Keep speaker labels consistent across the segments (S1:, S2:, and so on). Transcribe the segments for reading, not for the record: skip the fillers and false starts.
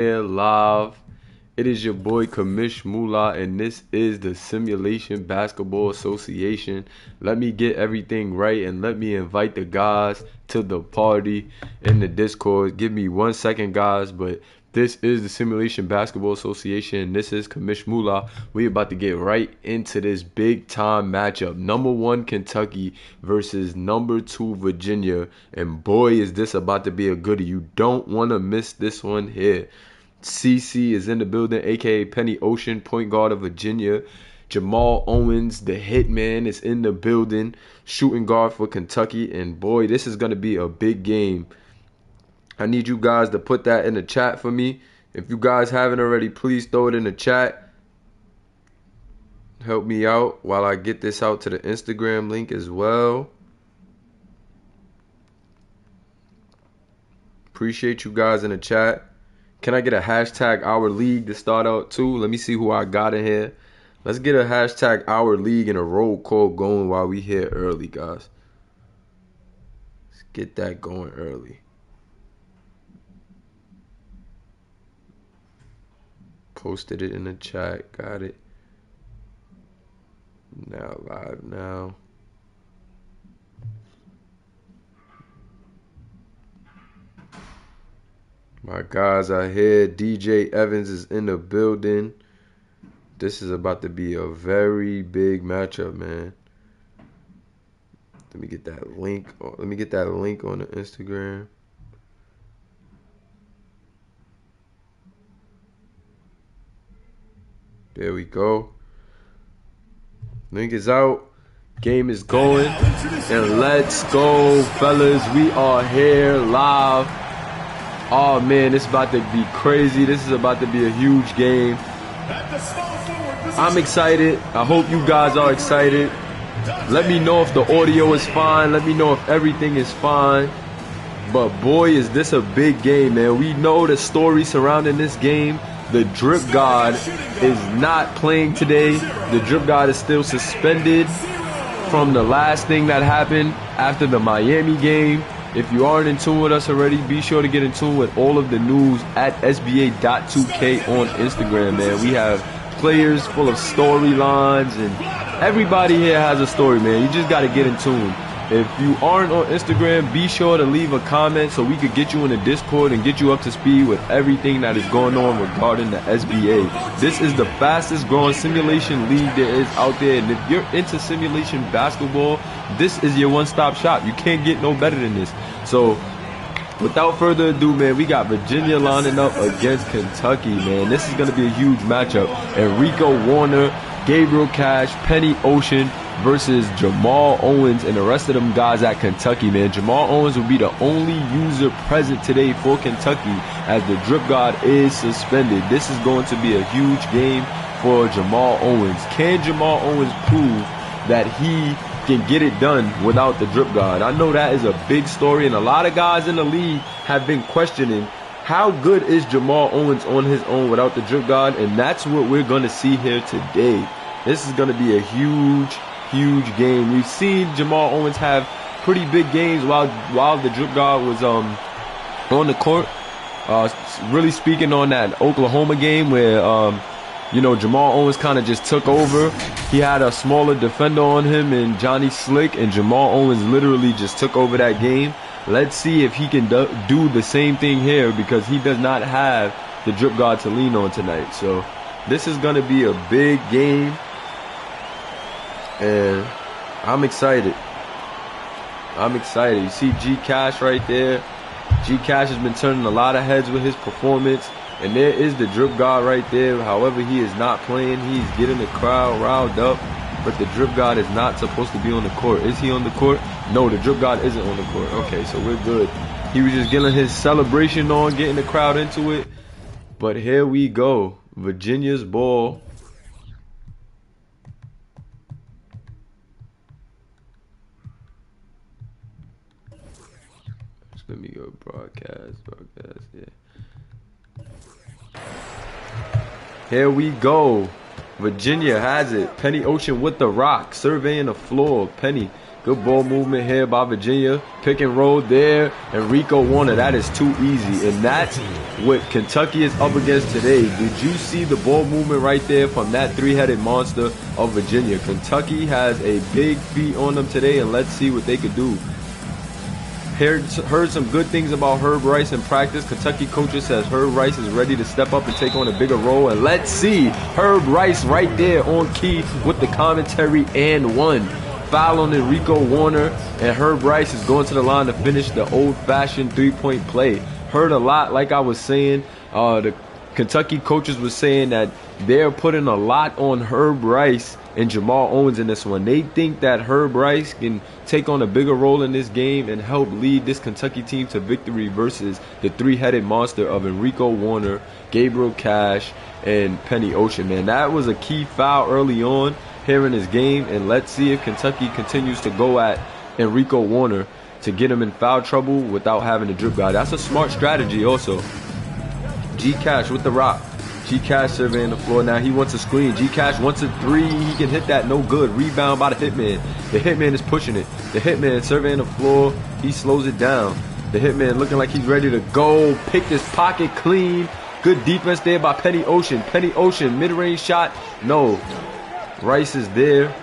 S1: Here live. It is your boy Kamish Mula, and this is the Simulation Basketball Association. Let me get everything right and let me invite the guys to the party in the Discord. Give me 1 second, guys, but this is the Simulation Basketball Association, and this is Kamish Mula. We about to get right into this big time matchup. Number 1 Kentucky versus number 2 Virginia, and boy is this about to be a goodie. You don't want to miss this one here. CC is in the building, aka Penny Ocean, point guard of Virginia. Jamal Owens, the hitman, is in the building, shooting guard for Kentucky. And boy, this is going to be a big game. I need you guys to put that in the chat for me. If you guys haven't already, please throw it in the chat. Help me out while I get this out to the Instagram link as well. Appreciate you guys in the chat. Can I get a hashtag our league to start out too? Let me see who I got in here. Let's get a hashtag our league and a roll call going while we here early, guys. Let's get that going early. Posted it in the chat. Got it. Now live now. My guys are here. DJ Evans is in the building. This is about to be a very big matchup, man. Let me get that link. Let me get that link on the Instagram. There we go. Link is out. Game is going. And let's go, fellas. We are here live. Oh man, it's about to be crazy. This is about to be a huge game. I'm excited. I hope you guys are excited. Let me know if the audio is fine. Let me know if everything is fine. But boy, is this a big game, man. We know the story surrounding this game. The drip god is not playing today. The drip god is still suspended from the last thing that happened after the Miami game. If you aren't in tune with us already, be sure to get in tune with all of the news at NBA2K23 on Instagram, man. We have players full of storylines, and everybody here has a story, man. You just got to get in tune. If you aren't on Instagram, be sure to leave a comment so we could get you in the Discord and get you up to speed with everything that is going on regarding the SBA. This is the fastest growing simulation league there is out there, and if you're into simulation basketball, this is your one-stop shop. You can't get no better than this. So without further ado, man, we got Virginia lining up against Kentucky, man. This is going to be a huge matchup. Enrico Warner, Gabriel Cash, Penny Ocean versus Jamal Owens and the rest of them guys at Kentucky, man. Jamal Owens will be the only user present today for Kentucky as the drip god is suspended. This is going to be a huge game for Jamal Owens. Can Jamal Owens prove that he can get it done without the drip god? I know that is a big story, and a lot of guys in the league have been questioning how good is Jamal Owens on his own without the drip god, and that's what we're going to see here today. This is going to be a huge game. We've seen Jamal Owens have pretty big games while the drip god was on the court. Really speaking on that Oklahoma game where you know, Jamal Owens kind of just took over. He had a smaller defender on him and Johnny Slick, and Jamal Owens literally just took over that game. Let's see if he can do the same thing here, because he does not have the drip god to lean on tonight. So this is going to be a big game, and I'm excited. I'm excited. You see G Cash right there. G Cash has been turning a lot of heads with his performance. And there is the drip god right there. However, he is not playing. He's getting the crowd riled up. But the drip god is not supposed to be on the court. Is he on the court? No, the drip god isn't on the court. Okay, so we're good. He was just getting his celebration on, getting the crowd into it. But here we go. Virginia's ball. Let me go broadcast, yeah. Here we go. Virginia has it. Penny Ocean with the rock, surveying the floor. Penny Good ball movement here by Virginia. Pick and roll there. And Rico Warner, that is too easy. And that's what Kentucky is up against today. Did you see the ball movement right there from that three-headed monster of Virginia? Kentucky has a big feat on them today, and let's see what they could do. Heard some good things about Herb Rice in practice. Kentucky coaches says Herb Rice is ready to step up and take on a bigger role. And let's see Herb Rice right there on key with the commentary and one. Foul on Rico Warner, and Herb Rice is going to the line to finish the old-fashioned three-point play. Heard a lot, like I was saying. The Kentucky coaches were saying that they're putting a lot on Herb Rice and Jamal Owens in this one. They think that Herb Rice can take on a bigger role in this game and help lead this Kentucky team to victory versus the three-headed monster of Enrico Warner, Gabriel Cash, and Penny Ocean. Man, that was a key foul early on here in this game, and let's see if Kentucky continues to go at Enrico Warner to get him in foul trouble without having a drip guy. That's a smart strategy also. G Cash with the rock. G Cash surveying the floor now. He wants a screen. G Cash wants a three. He can hit that. No good. Rebound by the Hitman. The Hitman is pushing it. The Hitman surveying the floor. He slows it down. The Hitman looking like he's ready to go. Picked his pocket clean. Good defense there by Penny Ocean. Penny Ocean, mid-range shot. No. Rice is there.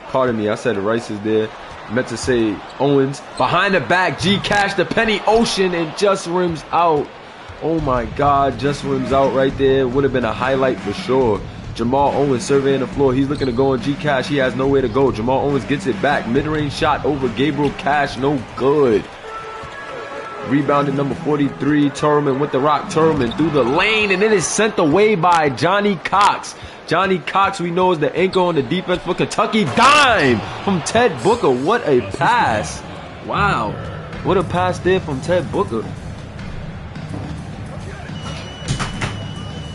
S1: Pardon me, I said Rice is there. Meant to say Owens. Behind the back, G Cash to Penny Ocean and just rims out. Oh my God, just rims out right there. Would have been a highlight for sure. Jamal Owens surveying the floor. He's looking to go on G Cash. He has nowhere to go. Jamal Owens gets it back. Mid-range shot over Gabriel Cash. No good. Rebounded number 43. Turman with the rock. Turman through the lane, and it is sent away by Johnny Cox. Johnny Cox, we know, is the anchor on the defense for Kentucky. Dime from Ted Booker. What a pass. Wow. What a pass there from Ted Booker.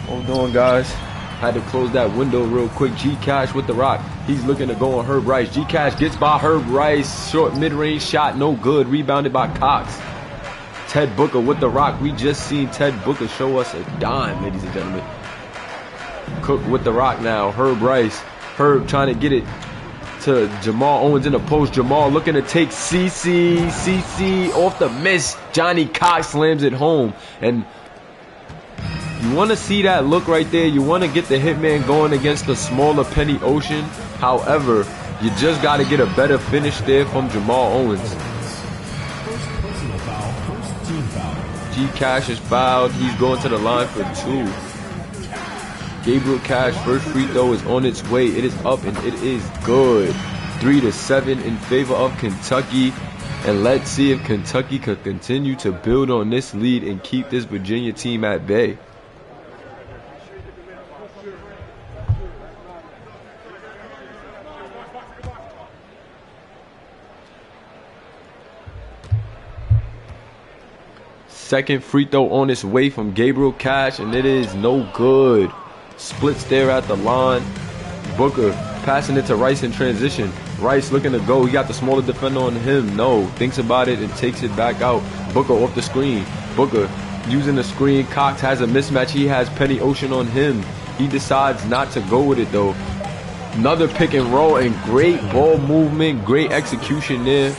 S1: Hold on, guys. Had to close that window real quick. G Cash with the rock. He's looking to go on Herb Rice. G Cash gets by Herb Rice. Short mid-range shot. No good. Rebounded by Cox. Ted Booker with the rock. We just seen Ted Booker show us a dime, ladies and gentlemen. Cook with the rock now. Herb Rice. Herb trying to get it to Jamal Owens in the post. Jamal looking to take CC. CC off the miss. Johnny Cox slams it home. And you want to see that look right there. You want to get the Hitman going against the smaller Penny Ocean. However, you just got to get a better finish there from Jamal Owens. G Cash is fouled. He's going to the line for two. Gabriel Cash first free throw is on its way. It is up and it is good. 3-7 in favor of Kentucky. And let's see if Kentucky could continue to build on this lead and keep this Virginia team at bay. Second free throw on its way from Gabriel Cash, and it is no good. Splits there at the line. Booker passing it to Rice in transition. Rice looking to go. He got the smaller defender on him. No. Thinks about it and takes it back out. Booker off the screen. Booker using the screen. Cox has a mismatch. He has Penny Ocean on him. He decides not to go with it though. Another pick and roll and great ball movement. Great execution there.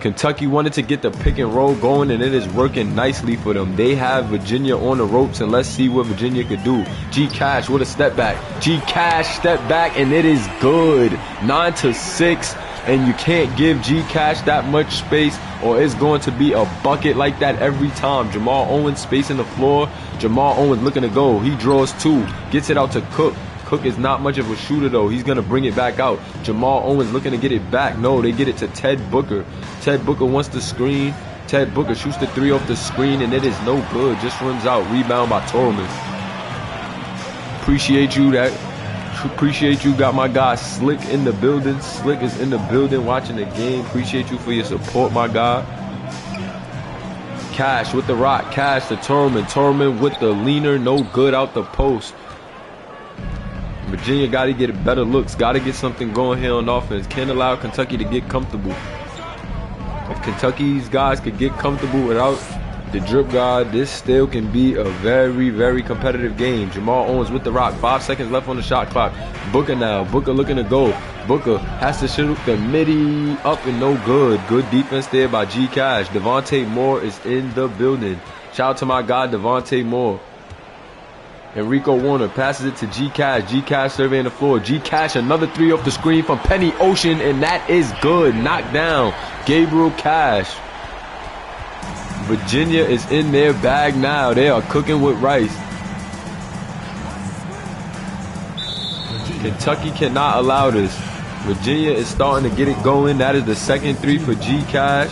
S1: Kentucky wanted to get the pick and roll going, and it is working nicely for them. They have Virginia on the ropes, and let's see what Virginia could do. G Cash with a step back. G Cash step back, and it is good. 9-6, and you can't give G Cash that much space, or it's going to be a bucket like that every time. Jamal Owens spacing the floor. Jamal Owens looking to go. He draws two, gets it out to Cook. Cook is not much of a shooter though. He's going to bring it back out. Jamal Owens looking to get it back. No, they get it to Ted Booker. Ted Booker wants the screen. Ted Booker shoots the three off the screen, and it is no good. Just rims out. Rebound by Torman. Appreciate you. Got my guy Slick in the building. Slick is in the building watching the game. Appreciate you for your support, my guy. Cash with the rock. Cash to Torman. Torman with the leaner. No good out the post. Virginia got to get better looks. Got to get something going here on offense. Can't allow Kentucky to get comfortable. If Kentucky's guys could get comfortable without the drip guard, this still can be a very, very competitive game. Jamal Owens with the rock. 5 seconds left on the shot clock. Booker now. Booker looking to go. Booker has to shoot the midi up and no good. Good defense there by G Cash. Devontae Moore is in the building. Shout out to my guy Devontae Moore. Enrico Warner passes it to G Cash. G Cash surveying the floor. G Cash another three off the screen from Penny Ocean, and that is good. Knocked down Gabriel Cash. Virginia is in their bag now. They are cooking with rice. Kentucky cannot allow this. Virginia is starting to get it going. That is the second three for G Cash.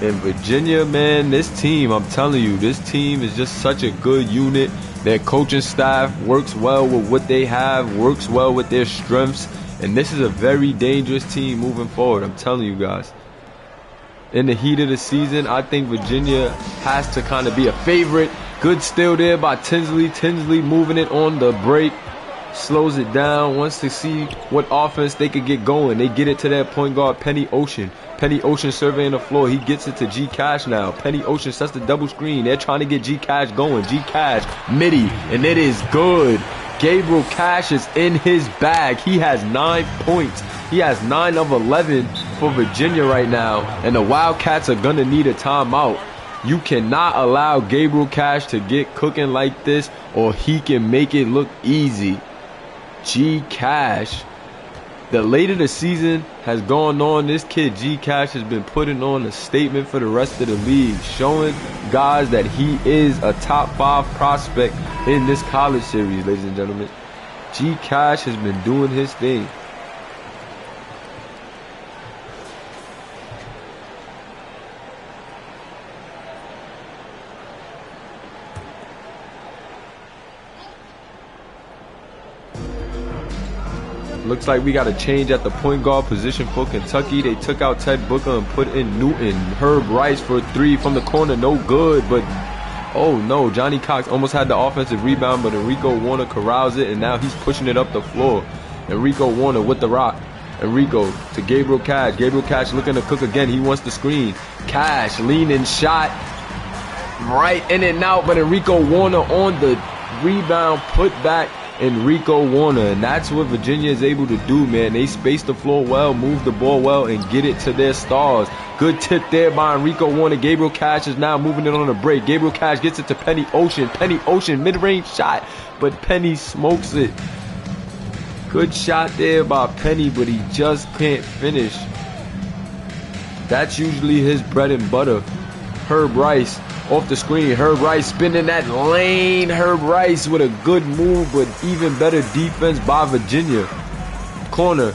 S1: And Virginia, man, this team, I'm telling you, this team is just such a good unit. Their coaching staff works well with what they have, works well with their strengths. And this is a very dangerous team moving forward. I'm telling you guys. In the heat of the season, I think Virginia has to kind of be a favorite. Good steal there by Tinsley. Tinsley moving it on the break. Slows it down. Wants to see what offense they could get going. They get it to their point guard, Penny Ocean. Penny Ocean surveying the floor. He gets it to G Cash now. Penny Ocean sets the double screen. They're trying to get G Cash going. G Cash, midi, and it is good. Gabriel Cash is in his bag. He has 9 points. He has 9 of 11 for Virginia right now. And the Wildcats are going to need a timeout. You cannot allow Gabriel Cash to get cooking like this, or he can make it look easy. G Cash. The later the season has gone on, this kid G Cash has been putting on a statement for the rest of the league, showing guys that he is a top 5 prospect in this college series, ladies and gentlemen. G Cash has been doing his thing. Looks like we got a change at the point guard position for Kentucky. They took out Ted Booker and put in Newton. Herb Rice for 3 from the corner. No good, but oh no. Johnny Cox almost had the offensive rebound, but Enrico Warner corrals it, and now he's pushing it up the floor. Enrico Warner with the rock. Enrico to Gabriel Cash. Gabriel Cash looking to cook again. He wants the screen. Cash leaning shot. Right in and out, but Enrico Warner on the rebound, put back. Enrico Warner, and that's what Virginia is able to do, man. They space the floor well, move the ball well, and get it to their stars. Good tip there by Enrico Warner. Gabriel Cash is now moving it on a break. Gabriel Cash gets it to Penny Ocean. Penny Ocean, mid-range shot, but Penny smokes it. Good shot there by Penny, but he just can't finish. That's usually his bread and butter. Herb Rice off the screen. Herb Rice spinning that lane. Herb Rice with a good move, but even better defense by Virginia. Corner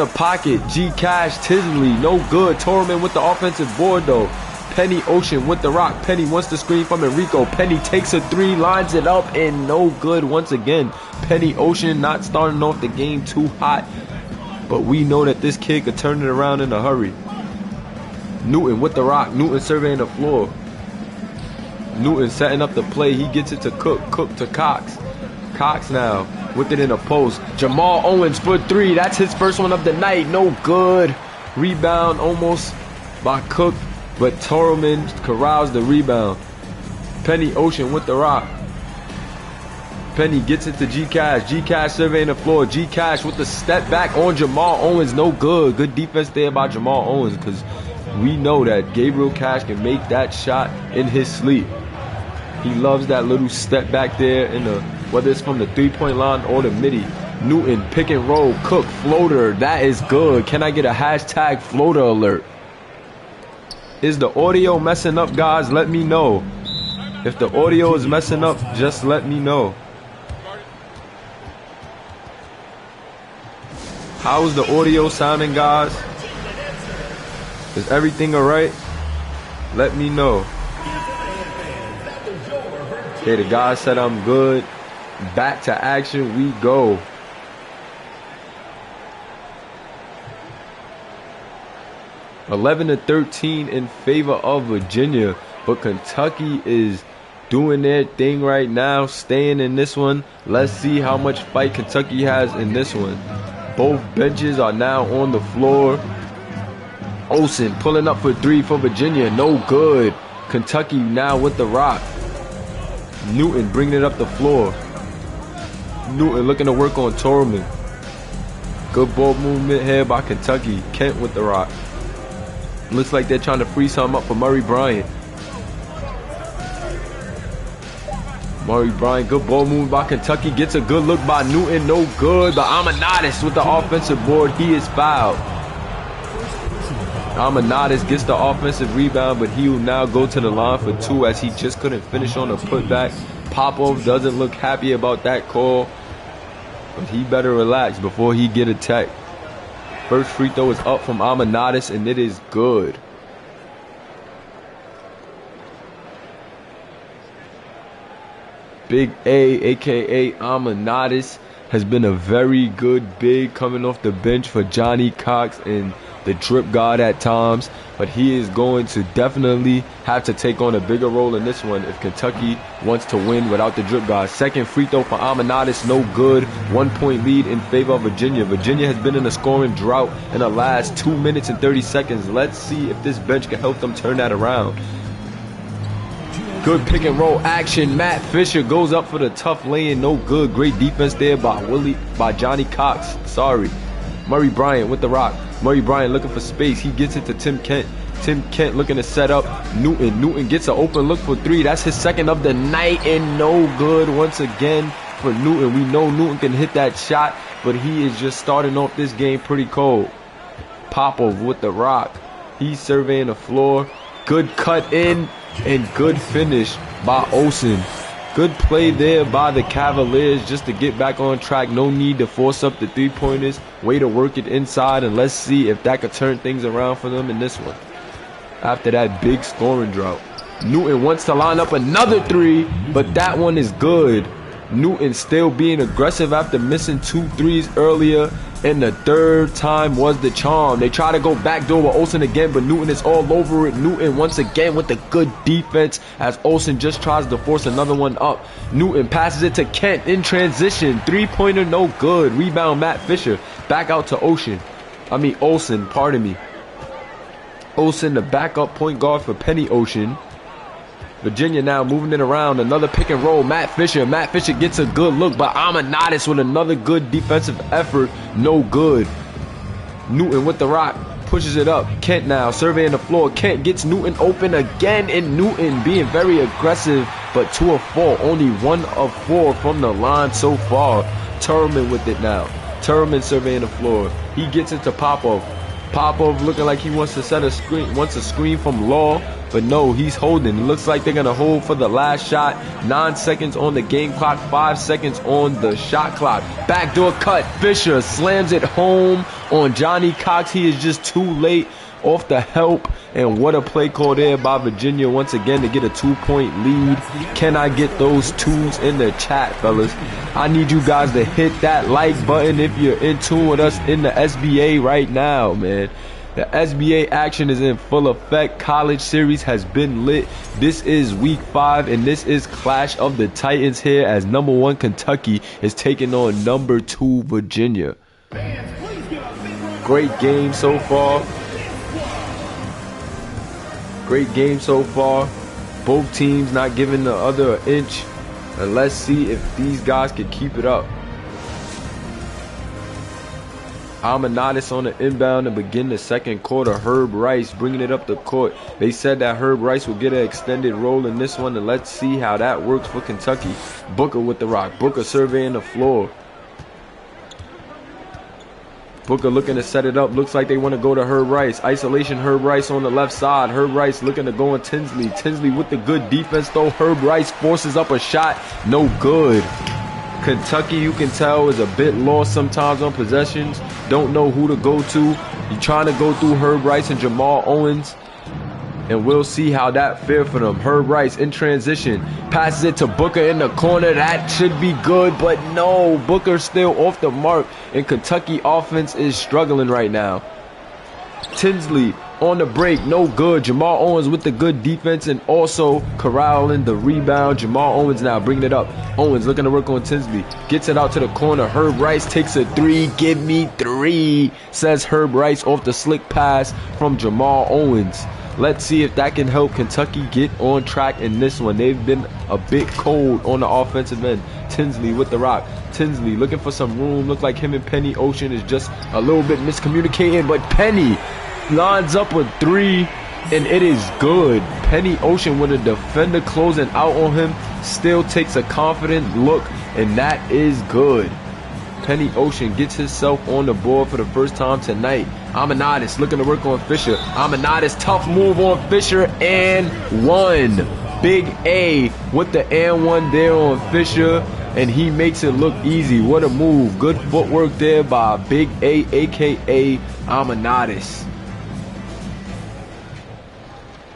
S1: pocket. G Cash, Tinsley, no good. Torman with the offensive board though. Penny Ocean with the rock. Penny wants the screen from Enrico. Penny takes a 3, lines it up, and no good once again. Penny Ocean not starting off the game too hot, but we know that this kid could turn it around in a hurry. Newton with the rock. Newton surveying the floor. Newton setting up the play. He gets it to Cook. Cook to Cox. Cox now with it in a post. Jamal Owens for 3. That's his first one of the night. No good. Rebound almost by Cook, but Torelman corrals the rebound. Penny Ocean with the rock. Penny gets it to G Cash. G Cash surveying the floor. G Cash with the step back on Jamal Owens. No good. Good defense there by Jamal Owens, because we know that Gabriel Cash can make that shot in his sleep. He loves that little step back there, in the whether it's from the 3-point line or the midi. Newton, pick and roll. Cook, floater. That is good. Can I get a hashtag floater alert? Is the audio messing up, guys? Let me know. If the audio is messing up, just let me know. How's the audio sounding, guys? Is everything alright? Let me know. Okay, the guy said I'm good. Back to action we go. (11-13) in favor of Virginia, but Kentucky is doing their thing right now, staying in this one. Let's see how much fight Kentucky has in this one. Both benches are now on the floor. Olsen pulling up for 3 for Virginia. No good. Kentucky now with the rock. Newton bringing it up the floor. Newton looking to work on Torman. Good ball movement here by Kentucky. Kent with the rock. Looks like they're trying to free something up for Murray Bryant. Murray Bryant, good ball movement by Kentucky. Gets a good look by Newton. No good. But Amanadis with the offensive board. He is fouled. Amanadis gets the offensive rebound, but he will now go to the line for 2 as he just couldn't finish on the putback. Popov doesn't look happy about that call, but he better relax before he get attacked. First free throw is up from Amanadis, and it is good. Big A, a.k.a. Amanadis, has been a very good big coming off the bench for Johnny Cox and the drip god at times, but he is going to definitely have to take on a bigger role in this one if Kentucky wants to win without the drip god. Second free throw for Amanadis, no good. 1 point lead in favor of Virginia. Virginia has been in a scoring drought in the last 2 minutes and 30 seconds. Let's see if this bench can help them turn that around. Good pick and roll action. Matt Fisher goes up for the tough lane. No good. Great defense there by Johnny Cox. Sorry. Murray Bryant with the rock. Murray Bryant looking for space. He gets it to Tim Kent. Tim Kent looking to set up Newton. Newton gets an open look for 3. That's his second of the night, and no good once again for Newton. We know Newton can hit that shot, but he is just starting off this game pretty cold. Popov with the rock. He's surveying the floor. Good cut in and good finish by Olsen. Good play there by the Cavaliers just to get back on track. No need to force up the 3-pointers. Way to work it inside, and let's see if that could turn things around for them in this one. After that big scoring drought. Newton wants to line up another 3, but that one is good. Newton still being aggressive after missing 2 threes earlier, and the third time was the charm. They try to go backdoor with Olsen again, but Newton is all over it. Newton once again with the good defense as Olsen just tries to force another one up. Newton passes it to Kent in transition. 3-pointer, no good. Rebound Matt Fisher. Back out to Olsen, pardon me. Olsen, the backup point guard for Penny Ocean. Virginia now moving it around. Another pick and roll. Matt Fisher gets a good look, but Amanadis with another good defensive effort. No good. Newton with the rock. Pushes it up. Kent now surveying the floor. Kent gets Newton open again, and Newton being very aggressive, but 2 of 4. Only 1 of 4 from the line so far. Turman with it now. Turman surveying the floor. He gets it to Popov. Popov looking like he wants to set a screen, wants a screen from Law, but no, he's holding. It looks like they're gonna hold for the last shot. 9 seconds on the game clock, 5 seconds on the shot clock. Backdoor cut. Fisher slams it home on Johnny Cox. He is just too late off the help, and what a play call there by Virginia once again to get a 2-point lead. Can I get those 2s in the chat, fellas? I need you guys to hit that like button if you're in tune with us in the SBA right now, man. The SBA action is in full effect. College series has been lit. This is week 5, and this is Clash of the Titans here as number 1 Kentucky is taking on number 2 Virginia. Great game so far. Great game so far. Both teams not giving the other an inch. And let's see if these guys can keep it up. Amanadis on the inbound to begin the second quarter. Herb Rice bringing it up the court. They said that Herb Rice will get an extended role in this one, and let's see how that works for Kentucky. Booker with the rock. Booker surveying the floor. Booker looking to set it up. Looks like they want to go to Herb Rice. Isolation Herb Rice on the left side. Herb Rice looking to go on Tinsley. Tinsley with the good defense though. Herb Rice forces up a shot. No good. Kentucky, you can tell, is a bit lost sometimes on possessions. Don't know who to go to. You're trying to go through Herb Rice and Jamal Owens, and we'll see how that fares for them. Herb Rice in transition. Passes it to Booker in the corner. That should be good, but no. Booker still off the mark, and Kentucky offense is struggling right now. Tinsley on the break. No good. Jamal Owens with the good defense and also corralling the rebound. Jamal Owens now bringing it up. Owens looking to work on Tinsley. Gets it out to the corner. Herb Rice takes a 3. Give me 3, says Herb Rice off the slick pass from Jamal Owens. Let's see if that can help Kentucky get on track in this one. They've been a bit cold on the offensive end. Tinsley with the rock. Tinsley, looking for some room. Look like him and Penny Ocean is just a little bit miscommunicating, but Penny lines up a three, and it is good. Penny Ocean, with a defender closing out on him, still takes a confident look, and that is good. Penny Ocean gets himself on the board for the first time tonight. Amanadis looking to work on Fisher. Amanadis, tough move on Fisher, and one. Big A with the and one there on Fisher, and he makes it look easy. What a move. Good footwork there by Big A, a.k.a. Amanadis.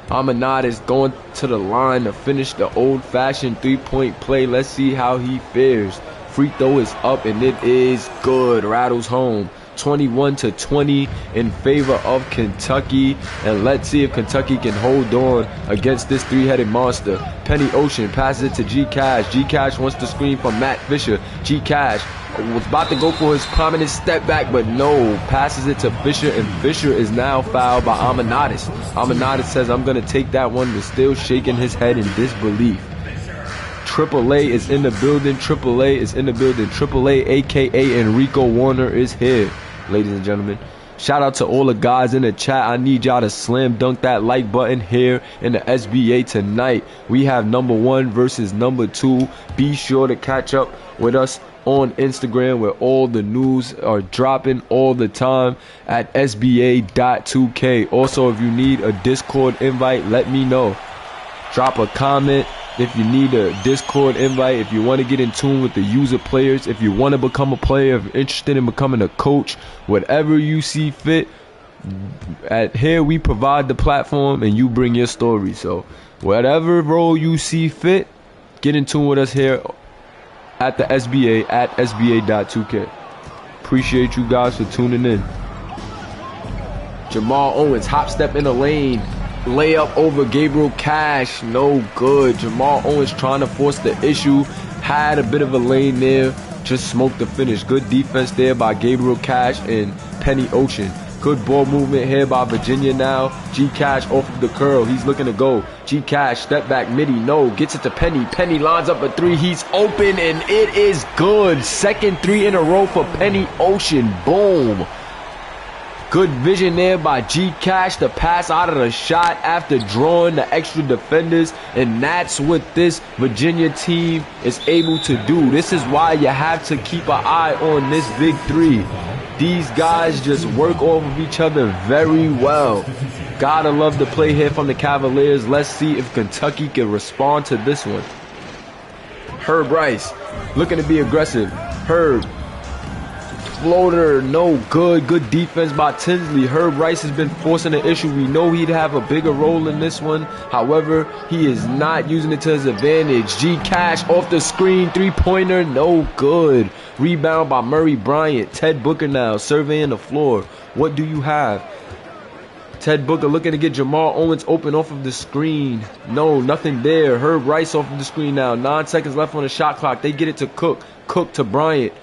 S1: Amanadis going to the line to finish the old-fashioned three-point play. Let's see how he fares. Free throw is up, and it is good. Rattles home. 21-20 in favor of Kentucky, and let's see if Kentucky can hold on against this three-headed monster. Penny Ocean passes it to G Cash. G Cash wants to screen from Matt Fisher. G Cash was about to go for his prominent step back, but no, passes it to Fisher, and Fisher is now fouled by Amanadis. Amanadis says, I'm going to take that one, but still shaking his head in disbelief. AAA is in the building. AAA is in the building. AAA, a.k.a. Enrico Warner, is here, ladies and gentlemen. Shout out to all the guys in the chat. I need y'all to slam dunk that like button here in the SBA tonight. We have number 1 versus number 2. Be sure to catch up with us on Instagram, where all the news are dropping all the time at SBA.2K. Also, if you need a Discord invite, let me know. Drop a comment if you need a Discord invite, if you want to get in tune with the user players, if you want to become a player, if you're interested in becoming a coach, whatever you see fit. At here we provide the platform and you bring your story. So whatever role you see fit, get in tune with us here at the SBA at SBA.2K. Appreciate you guys for tuning in. Jamal Owens, hop step in the lane. Layup over Gabriel Cash, no good. Jamal Owens trying to force the issue. Had a bit of a lane there, just smoked the finish. Good defense there by Gabriel Cash and Penny Ocean. Good ball movement here by Virginia now. G Cash off of the curl. He's looking to go. G Cash, step back, midi, no. Gets it to Penny. Penny lines up a three. He's open, and it is good. Second three in a row for Penny Ocean. Boom. Good vision there by G Cash to pass out of the shot after drawing the extra defenders, and that's what this Virginia team is able to do. This is why you have to keep an eye on this big three. These guys just work off of each other very well. Gotta love the play here from the Cavaliers. Let's see if Kentucky can respond to this one. Herb Rice looking to be aggressive. Herb. Floater, no good. Good defense by Tinsley. Herb Rice has been forcing the issue. We know he'd have a bigger role in this one. However, he is not using it to his advantage. G Cash off the screen. Three-pointer, no good. Rebound by Murray Bryant. Ted Booker now surveying the floor. What do you have? Ted Booker looking to get Jamal Owens open off of the screen. No, nothing there. Herb Rice off of the screen now. 9 seconds left on the shot clock. They get it to Cook. Cook to Bryant.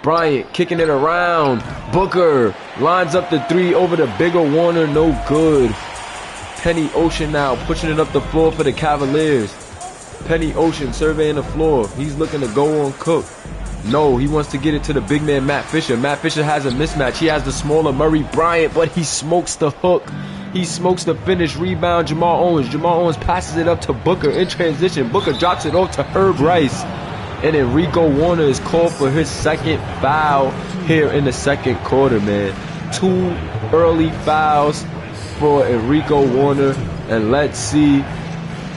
S1: Bryant kicking it around. Booker lines up the three over the bigger Warner. No good. Penny Ocean now pushing it up the floor for the Cavaliers. Penny Ocean surveying the floor. He's looking to go on Cook. No, he wants to get it to the big man Matt Fisher. Matt Fisher has a mismatch. He has the smaller Murray Bryant, but he smokes the hook. He smokes the finish. Rebound Jamal Owens. Jamal Owens passes it up to Booker in transition. Booker drops it off to Herb Rice. And Enrico Warner is called for his second foul here in the second quarter, man. 2 early fouls for Enrico Warner. And let's see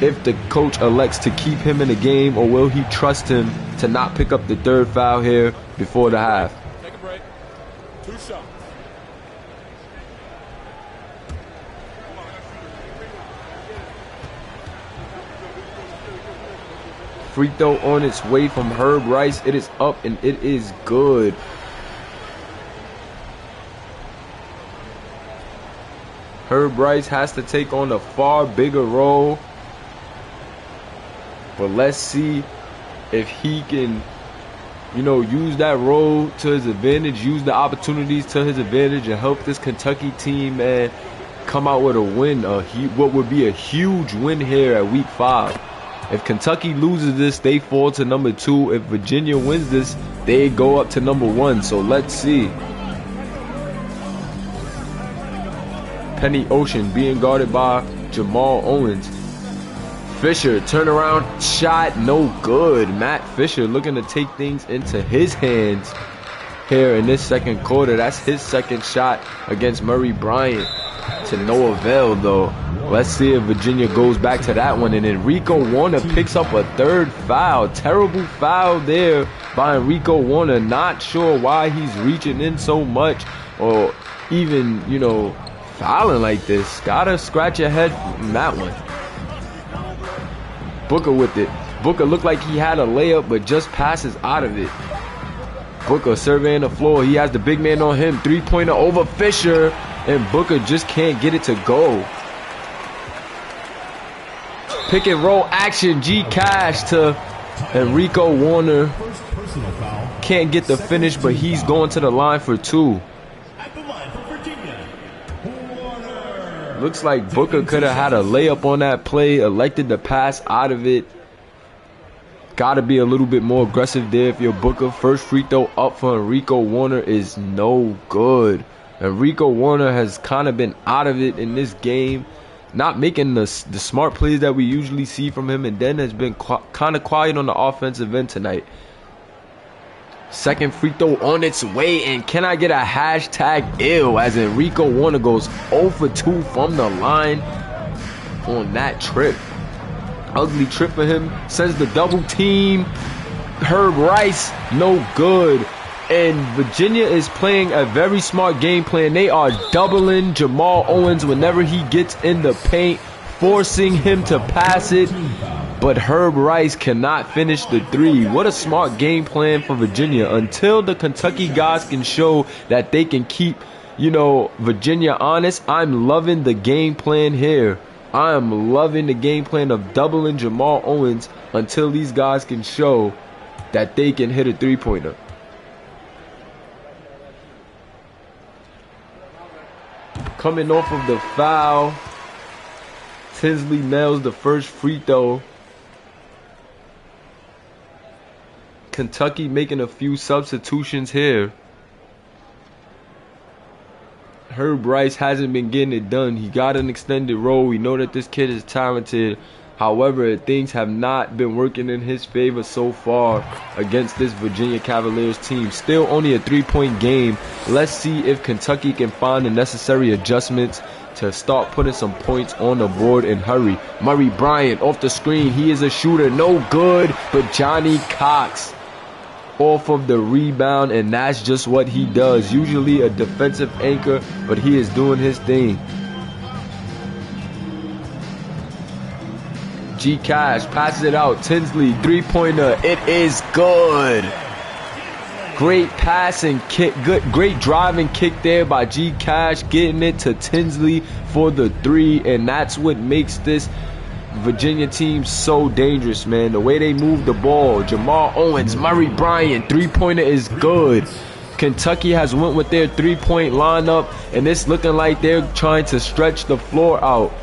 S1: if the coach elects to keep him in the game, or will he trust him to not pick up the third foul here before the half.
S2: Take a break. 2 shots.
S1: Free throw on its way from Herb Rice. It is up and it is good. Herb Rice has to take on a far bigger role. But let's see if he can, use that role to his advantage, use the opportunities to his advantage, and help this Kentucky team, man, come out with a win. What would be a huge win here at week 5. If Kentucky loses this, they fall to number 2. If Virginia wins this, they go up to number 1. So let's see. Penny Ocean being guarded by Jamal Owens. Fisher, turnaround shot, no good. Matt Fisher looking to take things into his hands here in this second quarter. That's his second shot against Murray Bryant, to no avail though. Let's see if Virginia goes back to that one. And Enrico Warner picks up a third foul. Terrible foul there by Enrico Warner. Not sure why he's reaching in so much or even, you know, fouling like this. Gotta scratch your head from that one. Booker with it. Booker looked like he had a layup, but just passes out of it. Booker surveying the floor. He has the big man on him. Three-pointer over Fisher, and Booker just can't get it to go. Pick and roll action. G Cash to Enrico Warner. Can't get the finish, but he's going to the line for 2. Looks like Booker could have had a layup on that play, elected to pass out of it. Got to be a little bit more aggressive there if you're Booker. First free throw up for Enrico Warner is no good. Enrico Warner has kind of been out of it in this game, not making the smart plays that we usually see from him, and then has been kind of quiet on the offensive end tonight. Second free throw on its way, and can I get a hashtag ill as Enrico Warner goes 0 for 2 from the line on that trip. Ugly trip for him. Sends the double team. Herb Rice, no good. And Virginia is playing a very smart game plan. They are doubling Jamal Owens whenever he gets in the paint, forcing him to pass it. But Herb Rice cannot finish the 3. What a smart game plan for Virginia. Until the Kentucky guys can show that they can keep, you know, Virginia honest, I'm loving the game plan here. I am loving the game plan of doubling Jamal Owens until these guys can show that they can hit a 3-pointer. Coming off of the foul, Tinsley nails the first free throw. Kentucky making a few substitutions here. Herb Rice hasn't been getting it done. He got an extended role. We know that this kid is talented. However, things have not been working in his favor so far against this Virginia Cavaliers team. Still only a 3-point game. Let's see if Kentucky can find the necessary adjustments to start putting some points on the board and hurry. Murray Bryant off the screen. He is a shooter. No good, but Johnny Cox off of the rebound, and that's just what he does. Usually a defensive anchor, but he is doing his thing. G Cash passes it out. Tinsley, 3-pointer. It is good. Great passing kick, great driving kick there by G Cash, getting it to Tinsley for the 3, and that's what makes this Virginia team so dangerous, man. The way they move the ball. Jamal Owens, Murray Bryant, 3-pointer is good. Kentucky has went with their 3-point lineup, and it's looking like they're trying to stretch the floor out.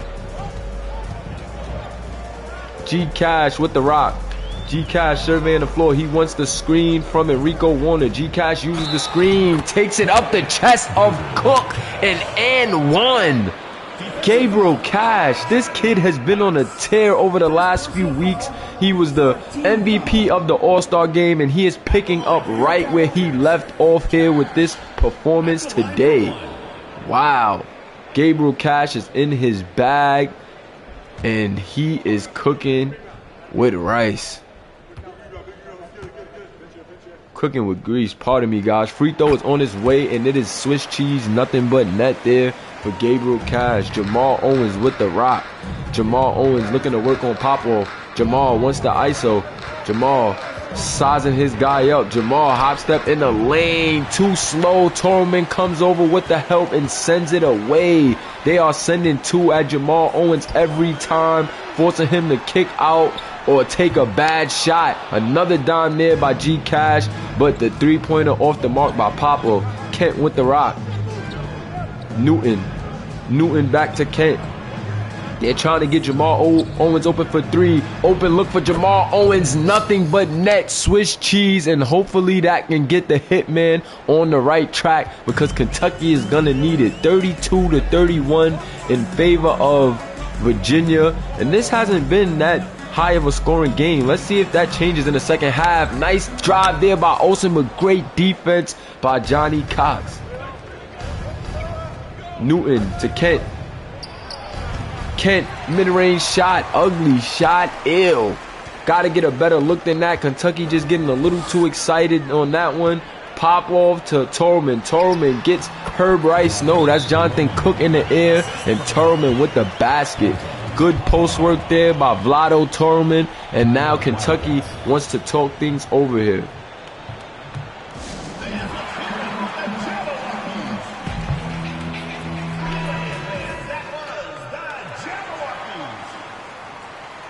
S1: G Cash with the rock. G Cash surveying the floor. He wants the screen from Enrico Warner. G Cash uses the screen, takes it up the chest of Cook, and one. Gabriel Cash, this kid has been on a tear over the last few weeks. He was the MVP of the All-Star game, and he is picking up right where he left off here with this performance today. Wow. Gabriel Cash is in his bag, and he is cooking with rice. Cooking with grease. Pardon me, guys. Free throw is on its way, and it is Swiss cheese, nothing but net there for Gabriel Cash. Jamal Owens with the rock. Jamal Owens looking to work on Popov. Jamal wants the ISO. Jamal sizing his guy up. Jamal hop step in the lane. Too slow. Torman comes over with the help and sends it away. They are sending 2 at Jamal Owens every time, forcing him to kick out or take a bad shot. Another dime there by G Cash, but the 3-pointer off the mark by Popov. Kent with the rock. Newton back to Kent. They're trying to get Jamal Owens open for three. Open look for Jamal Owens. Nothing but net. Swiss cheese. And hopefully that can get the hitman on the right track, because Kentucky is going to need it. 32-31 in favor of Virginia. And this hasn't been that high of a scoring game. Let's see if that changes in the second half. Nice drive there by Olsen, but great defense by Johnny Cox. Newton to Kent. Kent, mid-range shot, ugly shot, ill. Got to get a better look than that. Kentucky just getting a little too excited on that one. Pop off to Torman. Torman gets Herb Rice. No, that's Jonathan Cook in the air, and Torman with the basket. Good post work there by Vlado Torman, and now Kentucky wants to talk things over here.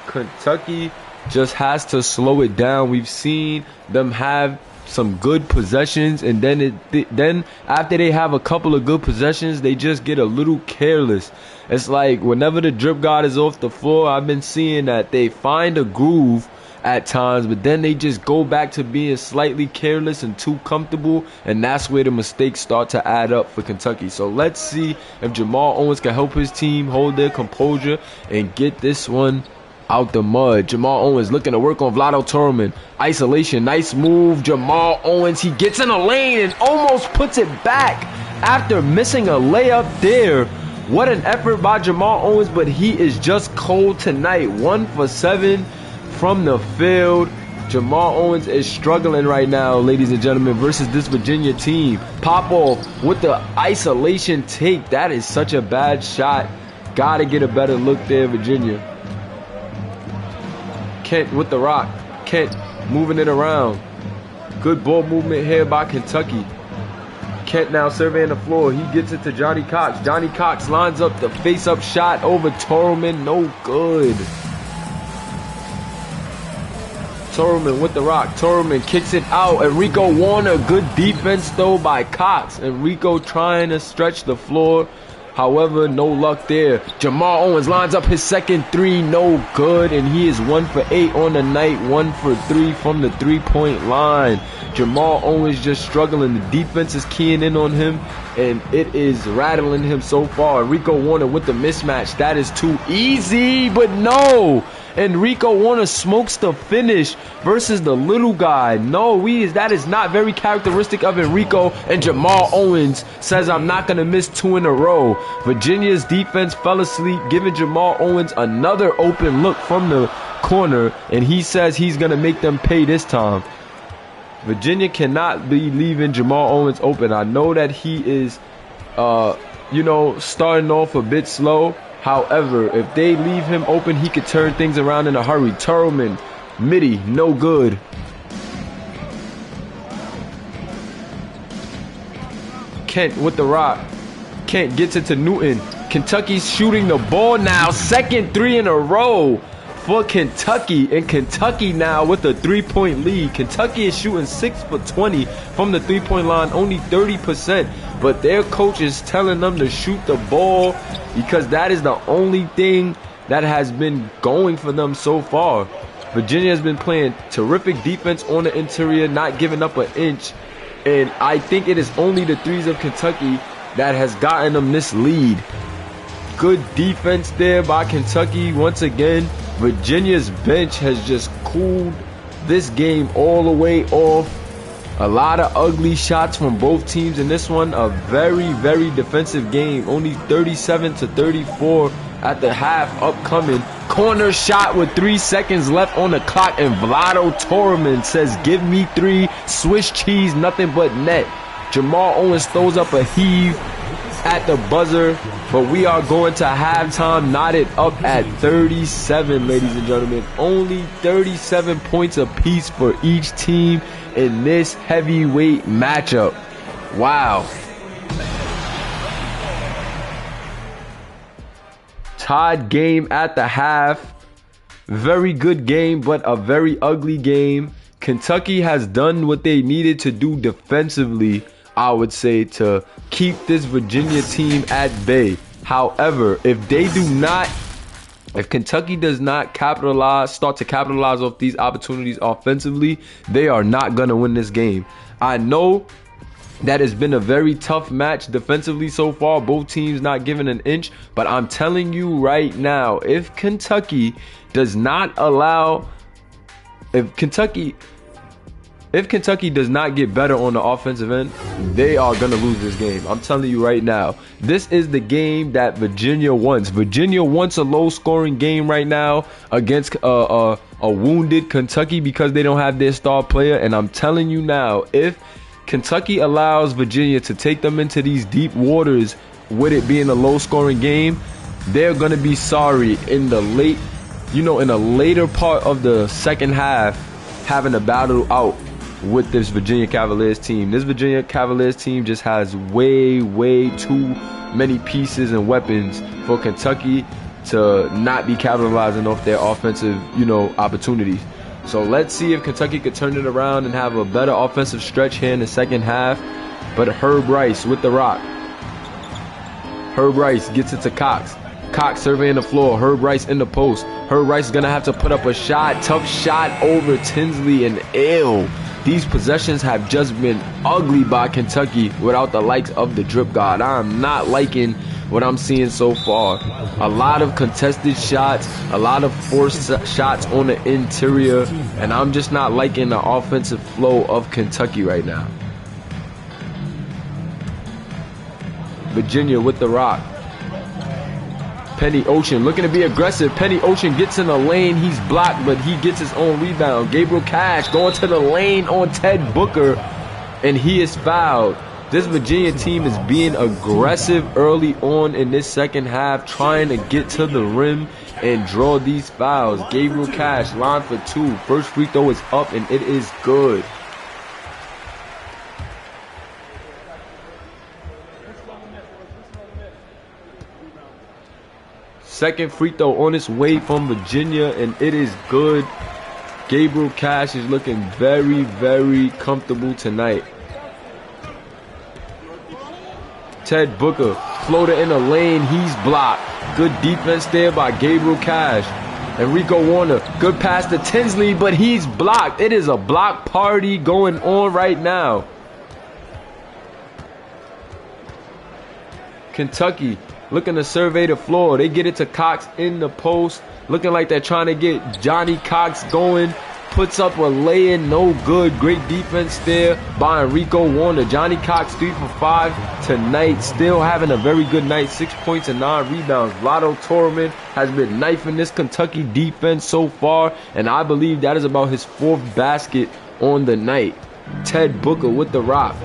S1: Kentucky just has to slow it down. We've seen them have some good possessions, and then after they have a couple of good possessions, they just get a little careless. It's like whenever the drip guard is off the floor, I've been seeing that they find a groove at times, but then they just go back to being slightly careless and too comfortable, and that's where the mistakes start to add up for Kentucky. So let's see if Jamal Owens can help his team hold their composure and get this one out the mud. Jamal Owens looking to work on Vlado Torman. Isolation, nice move. Jamal Owens, he gets in a lane and almost puts it back after missing a layup there. What an effort by Jamal Owens, but he is just cold tonight. 1 for 7 from the field. Jamal Owens is struggling right now, ladies and gentlemen, versus this Virginia team. Popov with the isolation take. That is such a bad shot. Gotta get a better look there, Virginia. Kent with the rock. Kent moving it around. Good ball movement here by Kentucky. Kent now surveying the floor. He gets it to Johnny Cox. Johnny Cox lines up the face-up shot over Torman. No good. Torman with the rock. Torman kicks it out. Enrico Warner. Good defense, though, by Cox. Enrico trying to stretch the floor. However, no luck there. Jamal Owens lines up his second three. No good. And he is 1 for 8 on the night. 1 for 3 from the three-point line. Jamal Owens just struggling. The defense is keying in on him, and it is rattling him so far. Enrico Warner with the mismatch. That is too easy, but no. Enrico Warner smokes the finish versus the little guy. No, that is not very characteristic of Enrico. And Jamal Owens says, I'm not going to miss 2 in a row. Virginia's defense fell asleep, giving Jamal Owens another open look from the corner. And he says he's going to make them pay this time. Virginia cannot be leaving Jamal Owens open. I know that he is, starting off a bit slow. However, if they leave him open, he could turn things around in a hurry. Turlman, midi, no good. Kent with the rock. Kent gets it to Newton. Kentucky's shooting the ball now. Second 3 in a row for Kentucky. And Kentucky now with a 3-point lead. Kentucky is shooting 6 for 20 from the 3-point line, only 30%. But their coach is telling them to shoot the ball because that is the only thing that has been going for them so far. Virginia has been playing terrific defense on the interior, not giving up an inch. And I think it is only the threes of Kentucky that has gotten them this lead. Good defense there by Kentucky. Once again, Virginia's bench has just cooled this game all the way off. A lot of ugly shots from both teams in this one. A very, very defensive game. Only 37-34 at the half upcoming. Corner shot with 3 seconds left on the clock. And Vlado Torman says, give me 3. Swiss cheese, nothing but net. Jamal Owens throws up a heave at the buzzer. But we are going to halftime, knotted up at 37, ladies and gentlemen. Only 37 points apiece for each team in this heavyweight matchup. Wow. Tied game at the half. Very good game, but a very ugly game. Kentucky has done what they needed to do defensively, I would say, to keep this Virginia team at bay. However, if they do not If Kentucky does not start to capitalize off these opportunities offensively, they are not going to win this game. I know that has been a very tough match defensively so far. Both teams not giving an inch. But I'm telling you right now, if Kentucky does not get better on the offensive end, they are going to lose this game. I'm telling you right now. This is the game that Virginia wants. Virginia wants a low-scoring game right now against a wounded Kentucky because they don't have their star player. And I'm telling you now, if Kentucky allows Virginia to take them into these deep waters with it being a low-scoring game, they're going to be sorry in the later part of the second half having to battle out with this Virginia Cavaliers team. This Virginia Cavaliers team just has way too many pieces and weapons for Kentucky to not be capitalizing off their offensive, opportunities. So let's see if Kentucky could turn it around and have a better offensive stretch here in the second half. But Herb Rice with the rock. Herb Rice gets it to Cox. Cox surveying the floor. Herb Rice in the post. Herb Rice is going to have to put up a shot. Tough shot over Tinsley and ill. These possessions have just been ugly by Kentucky without the likes of the drip god. I'm not liking what I'm seeing so far. A lot of contested shots, a lot of forced shots on the interior, and I'm just not liking the offensive flow of Kentucky right now. Virginia with the rock. Penny Ocean looking to be aggressive. Penny Ocean gets in the lane. He's blocked, but he gets his own rebound. Gabriel Cash going to the lane on Ted Booker, and he is fouled. This Virginia team is being aggressive early on in this second half, trying to get to the rim and draw these fouls. Gabriel Cash, line for 2. First free throw is up, and it is good. Second free throw on its way from Virginia, and it is good. Gabriel Cash is looking very comfortable tonight. Ted Booker, floater in the lane, he's blocked. Good defense there by Gabriel Cash. Enrico Warner, good pass to Tinsley, but he's blocked. It is a block party going on right now. Kentucky looking to survey the floor. They get it to Cox in the post. Looking like they're trying to get Johnny Cox going. Puts up a lay-in, no good. Great defense there by Enrico Warner. Johnny Cox 3 for 5 tonight. Still having a very good night. 6 points and 9 rebounds. Lotto Torman has been knifing this Kentucky defense so far, and I believe that is about his 4th basket on the night. Ted Booker with the rock.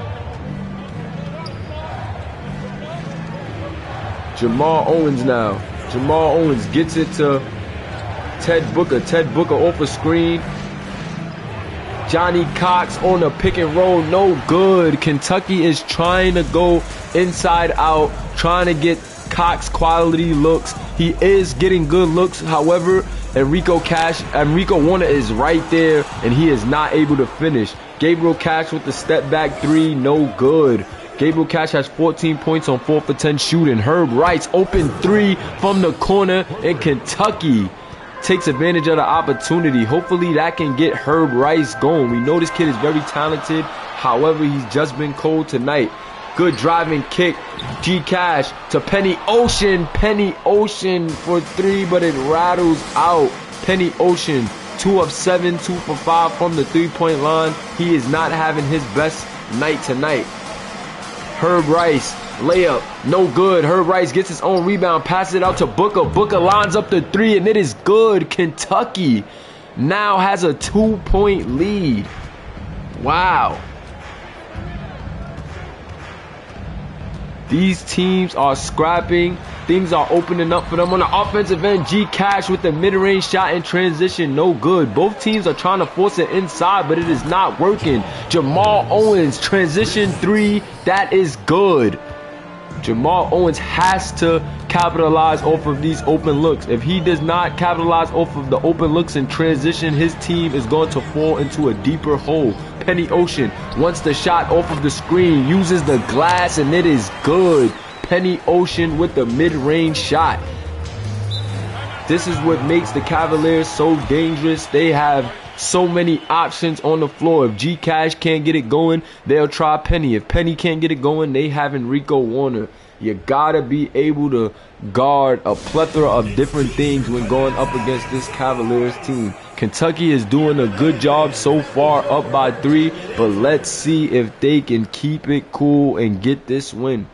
S1: Jamal Owens now. Jamal Owens gets it to Ted Booker. Ted Booker off a screen. Johnny Cox on a pick and roll. No good. Kentucky is trying to go inside out, trying to get Cox quality looks. He is getting good looks. However, Enrico Warner is right there, and he is not able to finish. Gabriel Cash with the step back 3. No good. Gabriel Cash has 14 points on 4 for 10 shooting. Herb Rice open 3 from the corner, and Kentucky takes advantage of the opportunity. Hopefully that can get Herb Rice going. We know this kid is very talented. However, he's just been cold tonight. Good driving kick. G Cash to Penny Ocean. Penny Ocean for 3, but it rattles out. Penny Ocean 2 of 7, 2 for 5 from the 3-point line. He is not having his best night tonight. Herb Rice, layup, no good. Herb Rice gets his own rebound, passes it out to Booker. Booker lines up the 3, and it is good. Kentucky now has a 2-point lead. Wow. These teams are scrapping. Things are opening up for them on the offensive end. G Cash with the mid-range shot in transition. No good. Both teams are trying to force it inside, but it is not working. Jamal Owens, transition 3. That is good. Jamal Owens has to capitalize off of these open looks. If he does not capitalize off of the open looks in transition, his team is going to fall into a deeper hole. Penny Ocean wants the shot off of the screen, uses the glass, and it is good. Penny Ocean with the mid-range shot. This is what makes the Cavaliers so dangerous. They have so many options on the floor. If G Cash can't get it going, they'll try Penny. If Penny can't get it going, they have Enrico Warner. You gotta be able to guard a plethora of different things when going up against this Cavaliers team. Kentucky is doing a good job so far, up by 3, but let's see if they can keep it cool and get this win.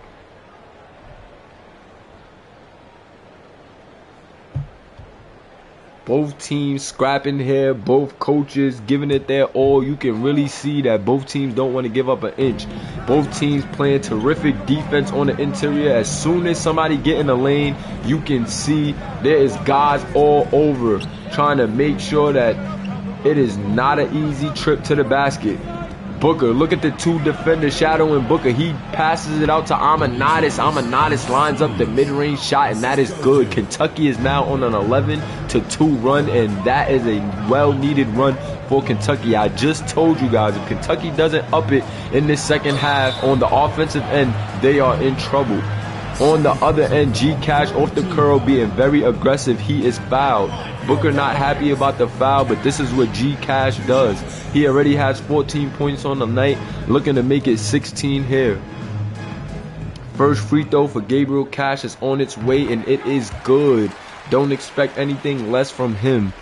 S1: Both teams scrapping here, both coaches giving it their all. You can really see that both teams don't want to give up an inch. Both teams playing terrific defense on the interior. As soon as somebody get in the lane, you can see there is guys all over trying to make sure that it is not an easy trip to the basket. Booker, look at the two defenders shadowing Booker. He passes it out to Amanadis. Amanadis lines up the mid-range shot, and that is good. Kentucky is now on an 11-2 run, and that is a well-needed run for Kentucky. I just told you guys, if Kentucky doesn't up it in this second half on the offensive end, they are in trouble. On the other end, G Cash off the curl being very aggressive. He is fouled. Booker not happy about the foul, but this is what G Cash does. He already has 14 points on the night, looking to make it 16 here. First free throw for Gabriel Cash is on its way, and it is good. Don't expect anything less from him.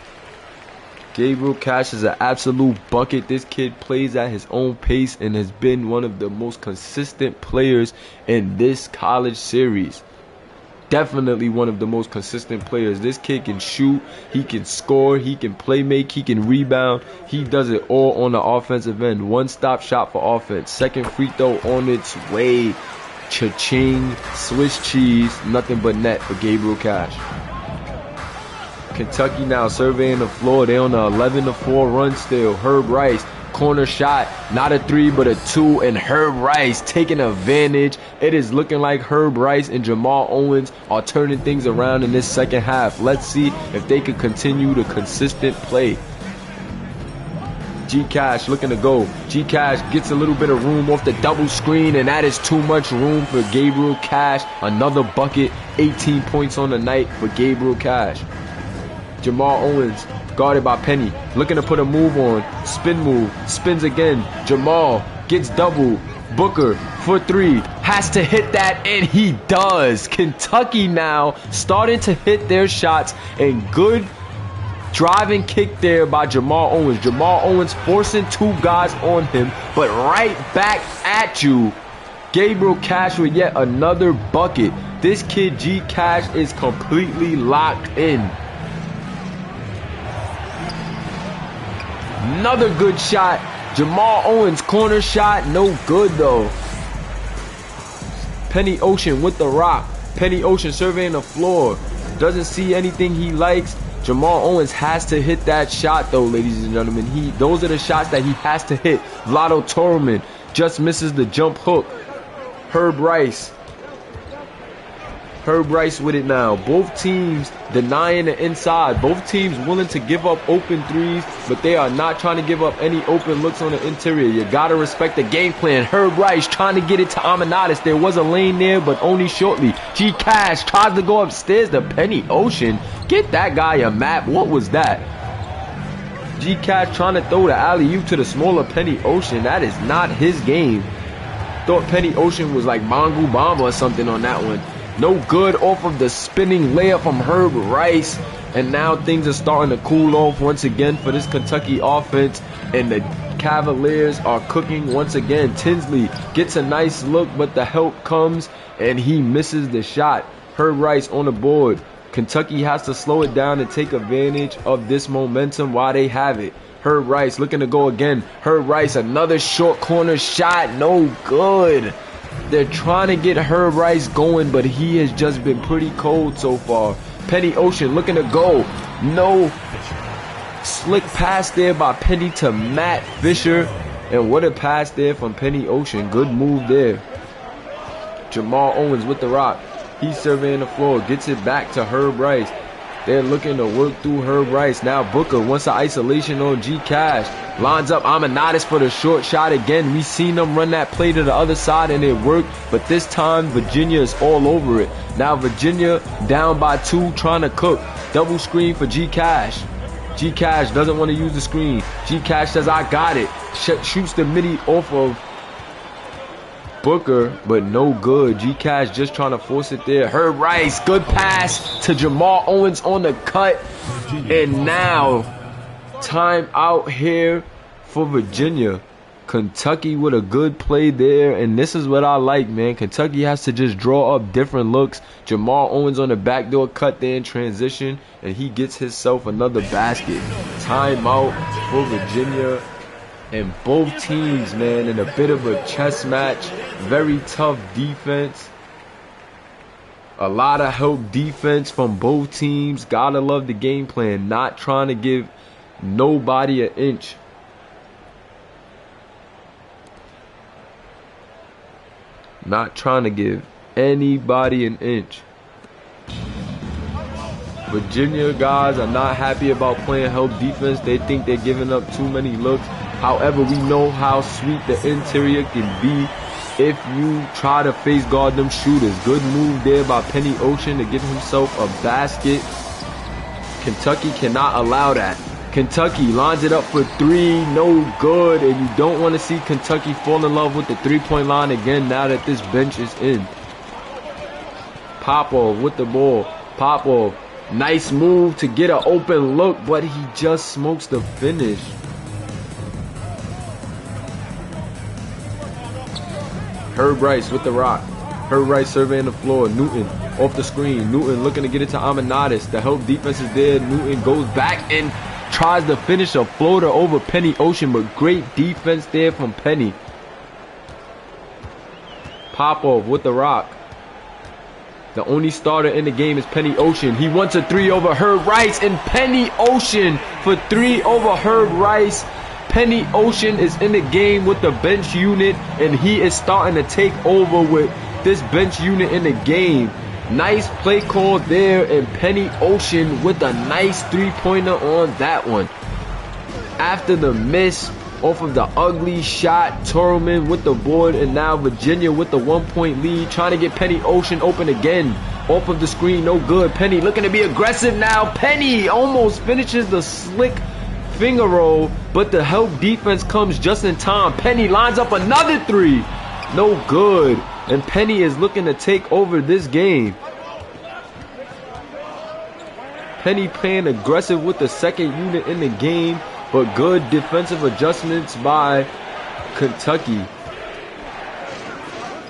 S1: Gabriel Cash is an absolute bucket. This kid plays at his own pace and has been one of the most consistent players in this college series. Definitely one of the most consistent players. This kid can shoot, he can score, he can play make, he can rebound. He does it all on the offensive end. One-stop shot for offense. Second free throw on its way. Cha-ching, Swiss cheese, nothing but net for Gabriel Cash. Kentucky now surveying the floor. They on a 11-4 run still. Herb Rice, corner shot, not a 3 but a 2, and Herb Rice taking advantage. It is looking like Herb Rice and Jamal Owens are turning things around in this second half. Let's see if they can continue the consistent play. G Cash looking to go. G Cash gets a little bit of room off the double screen, and that is too much room for Gabriel Cash. Another bucket, 18 points on the night for Gabriel Cash. Jamal Owens guarded by Penny, looking to put a move on. Spin move, spins again. Jamal gets double. Booker for 3, has to hit that, and he does. Kentucky now starting to hit their shots, and good driving kick there by Jamal Owens. Jamal Owens forcing 2 guys on him, but right back at you. Gabriel Cash with yet another bucket. This kid G Cash is completely locked in. Another good shot. Jamal Owens corner shot, no good though. Penny Ocean with the rock. Penny Ocean surveying the floor. Doesn't see anything he likes. Jamal Owens has to hit that shot though, ladies and gentlemen. Those are the shots that he has to hit. Vlado Torman just misses the jump hook. Herb Rice. Herb Rice with it now. Both teams denying the inside. Both teams willing to give up open threes, but they are not trying to give up any open looks on the interior. You got to respect the game plan. Herb Rice trying to get it to Amanadis. There was a lane there, but only shortly. G Cash tries to go upstairs to Penny Ocean. Get that guy a map. What was that? G Cash trying to throw the alley-oop to the smaller Penny Ocean. That is not his game. Thought Penny Ocean was like Mongo Bamba or something on that one. No good off of the spinning layup from Herb Rice. And now things are starting to cool off once again for this Kentucky offense. And the Cavaliers are cooking once again. Tinsley gets a nice look, but the help comes and he misses the shot. Herb Rice on the board. Kentucky has to slow it down and take advantage of this momentum while they have it. Herb Rice looking to go again. Herb Rice, another short corner shot. No good. They're trying to get Herb Rice going, but he has just been pretty cold so far. Penny Ocean looking to go. No. Slick pass there by Penny to Matt Fisher. And what a pass there from Penny Ocean. Good move there. Jamal Owens with the rock. He's surveying the floor. Gets it back to Herb Rice. They're looking to work through Herb Rice. Now Booker wants an isolation on G Cash. Lines up Amanadis for the short shot again. We seen them run that play to the other side and it worked. But this time Virginia is all over it. Now Virginia down by 2 trying to cook. Double screen for G Cash. G Cash doesn't want to use the screen. G Cash says, I got it. Shoots the midi off of Booker, but no good. G Cash just trying to force it there. Herb Rice, good pass to Jamal Owens on the cut. And now, time out here for Virginia. Kentucky with a good play there, and this is what I like, man. Kentucky has to just draw up different looks. Jamal Owens on the backdoor cut there in transition, and he gets himself another basket. Timeout for Virginia, and both teams, man, in a bit of a chess match. Very tough defense. A lot of help defense from both teams. Gotta love the game plan. Not trying to give nobody an inch. Not trying to give anybody an inch. Virginia guys are not happy about playing help defense. They think they're giving up too many looks. However, we know how sweet the interior can be if you try to face guard them shooters. Good move there by Penny Ocean to get himself a basket. Kentucky cannot allow that. Kentucky lines it up for three, no good, and you don't want to see Kentucky fall in love with the three-point line again now that this bench is in. Popov with the ball. Popov, nice move to get an open look, but he just smokes the finish. Herb Rice with the rock. Herb Rice surveying the floor. Newton off the screen. Newton looking to get it to Amanadis. The help defense is there. Newton goes back and tries to finish a floater over Penny Ocean, but great defense there from Penny. Popov with the rock. The only starter in the game is Penny Ocean. He wants a three over Herb Rice, and Penny Ocean for three over Herb Rice. Penny Ocean is in the game with the bench unit, and he is starting to take over with this bench unit in the game. Nice play call there, and Penny Ocean with a nice three-pointer on that one. After the miss off of the ugly shot, Torelman with the board, and now Virginia with the 1-point lead, trying to get Penny Ocean open again. Off of the screen, no good. Penny looking to be aggressive now. Penny almost finishes the slick finger roll, but the help defense comes just in time. Penny lines up another three. No good. And Penny is looking to take over this game. Penny playing aggressive with the second unit in the game, but good defensive adjustments by Kentucky.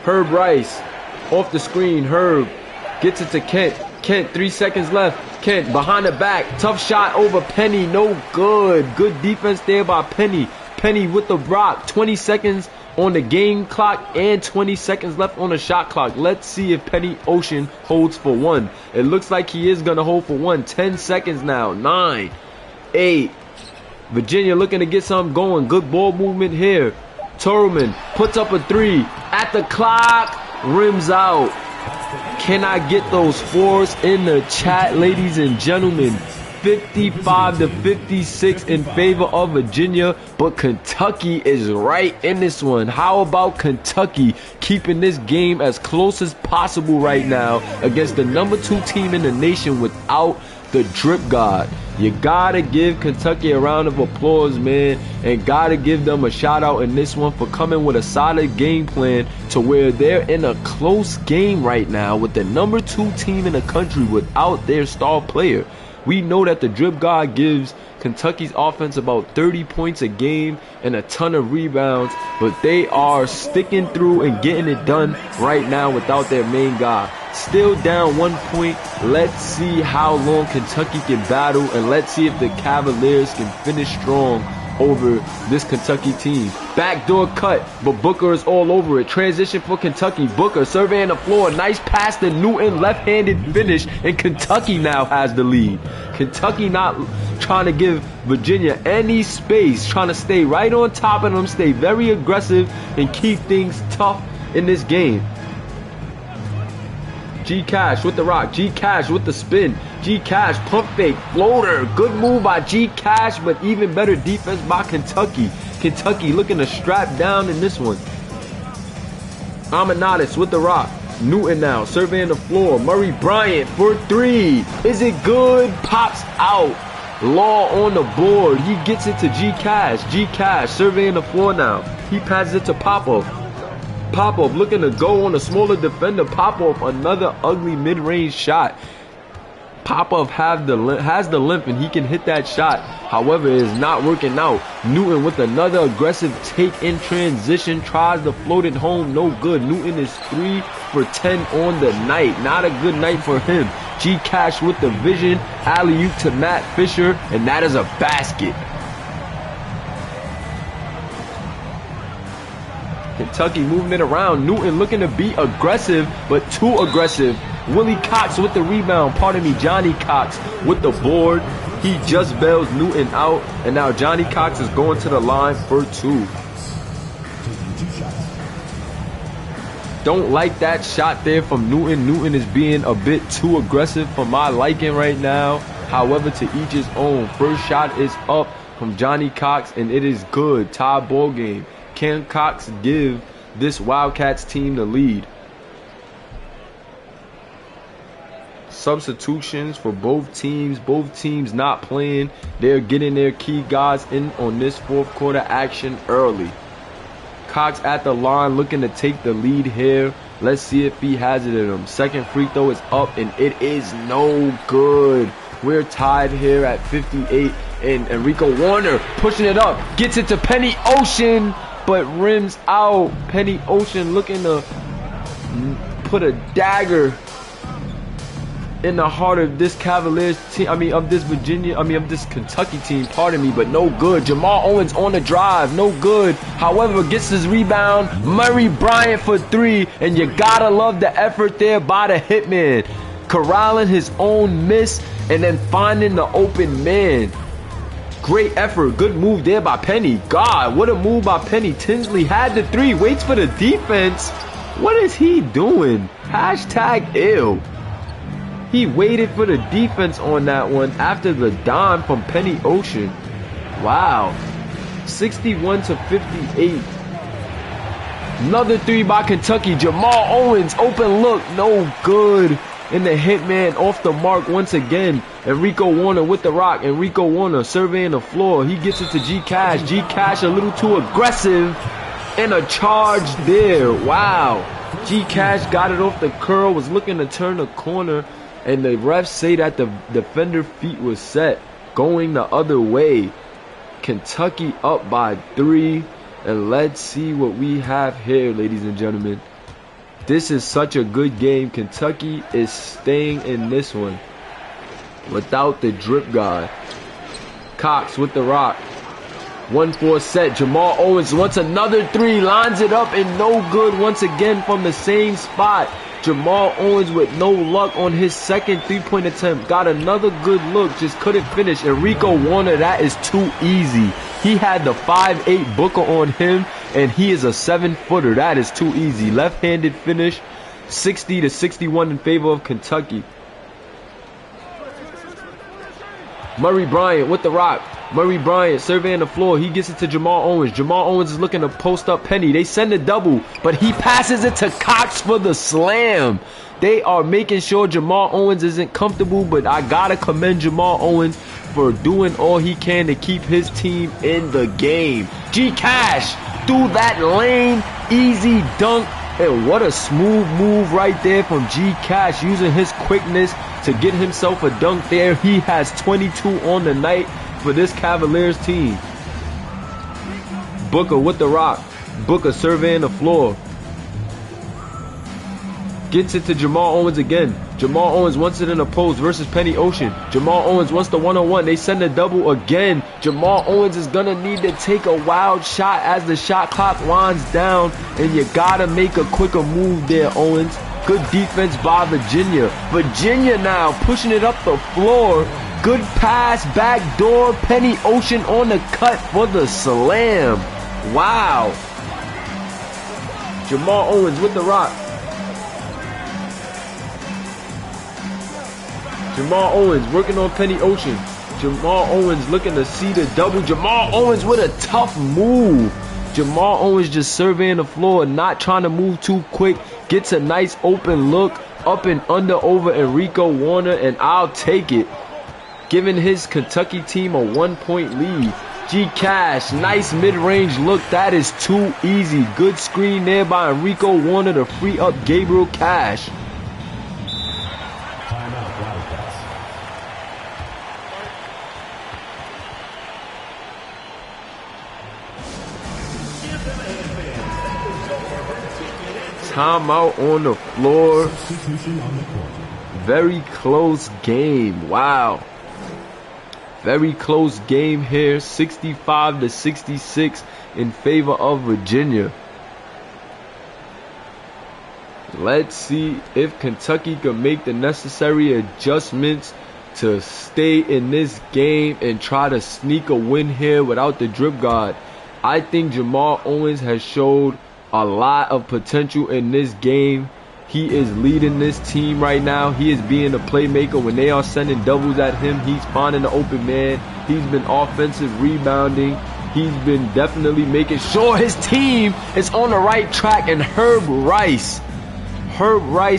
S1: Herb Rice off the screen. Herb gets it to Kent. Kent, 3 seconds left. Kent behind the back. Tough shot over Penny. No good. Good defense there by Penny. Penny with the rock. 20 seconds on the game clock and 20 seconds left on the shot clock. Let's see if Penny Ocean holds for one. It looks like he is going to hold for one. 10 seconds now. 9, 8. Virginia looking to get something going. Good ball movement here. Torelman puts up a three. At the clock. Rims out. Can I get those fours in the chat, ladies and gentlemen? 55 to 56 in favor of Virginia, but Kentucky is right in this one. How about Kentucky keeping this game as close as possible right now against the #2 team in the nation without the drip god? You gotta give Kentucky a round of applause, man, and gotta give them a shout out in this one for coming with a solid game plan to where they're in a close game right now with the #2 team in the country without their star player. We know that the drip god gives Kentucky's offense about 30 points a game and a ton of rebounds, but they are sticking through and getting it done right now without their main guy. Still down 1 point. Let's see how long Kentucky can battle, and let's see if the Cavaliers can finish strong over this Kentucky team. Backdoor cut, but Booker is all over it. Transition for Kentucky. Booker surveying the floor. Nice pass to Newton. Left-handed finish, and Kentucky now has the lead. Kentucky not trying to give Virginia any space. Trying to stay right on top of them. Stay very aggressive and keep things tough in this game. G Cash with the rock. G Cash with the spin. G Cash pump fake floater. Good move by G Cash, but even better defense by Kentucky. Kentucky looking to strap down in this one. Amanadis with the rock. Newton now surveying the floor. Murray Bryant for three. Is it good? Pops out. Law on the board. He gets it to G Cash. G Cash surveying the floor now. He passes it to Popov. Popov looking to go on a smaller defender. Popov, another ugly mid-range shot. Popov has the length and he can hit that shot. However, it is not working out. Newton with another aggressive take in transition. Tries to float it home. No good. Newton is 3 for 10 on the night. Not a good night for him. G Cash with the vision. Alley-oop to Matt Fisher. And that is a basket. Kentucky moving it around. Newton looking to be aggressive, but too aggressive. Willie Cox with the rebound. Pardon me, Johnny Cox with the board. He just bails Newton out, and now Johnny Cox is going to the line for two. Don't like that shot there from Newton. Newton is being a bit too aggressive for my liking right now. However, to each his own. First shot is up from Johnny Cox, and it is good. Tie ball game. Can Cox give this Wildcats team the lead? Substitutions for both teams. Both teams not playing. They're getting their key guys in on this fourth quarter action early. Cox at the line looking to take the lead here. Let's see if he has it in him. Second free throw is up and it is no good. We're tied here at 58 and Enrico Warner pushing it up. Gets it to Penny Ocean, but rims out. Penny Ocean looking to put a dagger in the heart of this Cavaliers team, of this Kentucky team, pardon me, but no good. Jamal Owens on the drive, no good. However, gets his rebound. Murray Bryant for three, and you gotta love the effort there by the hitman. Corralling his own miss, and then finding the open man. Great effort, good move there by Penny. God, what a move by Penny. Tinsley had the three, waits for the defense. What is he doing? Hashtag ill. He waited for the defense on that one after the dime from Penny Ocean. Wow. 61 to 58. Another three by Kentucky. Jamal Owens, open look, no good. And the hitman off the mark once again. Enrico Warner with the rock. Enrico Warner surveying the floor. He gets it to G Cash. G Cash a little too aggressive. And a charge there. Wow. G Cash got it off the curl. Was looking to turn the corner. And the refs say that the defender feet was set. Going the other way. Kentucky up by 3. And let's see what we have here, ladies and gentlemen. This is such a good game. Kentucky is staying in this one without the drip guy. Cox with the rock. 1-4 set. Jamal Owens wants another three. Lines it up and no good once again from the same spot. Jamal Owens with no luck on his second three-point attempt. Got another good look. Just couldn't finish. Enrico Warner, that is too easy. He had the 5'8" Booker on him, and he is a 7-footer. That is too easy. Left-handed finish. 60 to 61 in favor of Kentucky. Murray Bryant with the rock. Murray Bryant surveying the floor. He gets it to Jamal Owens. Jamal Owens is looking to post up Penny. They send a double, but he passes it to Cox for the slam. They are making sure Jamal Owens isn't comfortable, but I gotta commend Jamal Owens for doing all he can to keep his team in the game. G Cash through that lane. Easy dunk. And what a smooth move right there from G Cash, using his quickness to get himself a dunk there. He has 22 on the night for this Cavaliers team. Booker with the rock. Booker surveying the floor. Gets it to Jamal Owens again. Jamal Owens wants it in the post versus Penny Ocean. Jamal Owens wants the one-on-one. They send a double again. Jamal Owens is going to need to take a wild shot as the shot clock winds down. And you got to make a quicker move there, Owens. Good defense by Virginia. Virginia now pushing it up the floor. Good pass, back door. Penny Ocean on the cut for the slam. Wow. Jamal Owens with the rock. Jamal Owens working on Penny Ocean. Jamal Owens looking to see the double. Jamal Owens with a tough move. Jamal Owens just surveying the floor, not trying to move too quick. Gets a nice open look. Up and under over Enrico Warner, and I'll take it. Giving his Kentucky team a 1-point lead. G Cash, nice mid-range look. That is too easy. Good screen there by Enrico Warner to free up Gabriel Cash. Timeout on the floor. Very close game. Wow. Very close game here. 65-66 in favor of Virginia. Let's see if Kentucky can make the necessary adjustments to stay in this game and try to sneak a win here without the drip guard. I think Jamal Owens has showed a lot of potential in this game. He is leading this team right now. He is being a playmaker. When they are sending doubles at him, he's finding the open man. He's been offensive rebounding. He's been definitely making sure his team is on the right track. And Herb Rice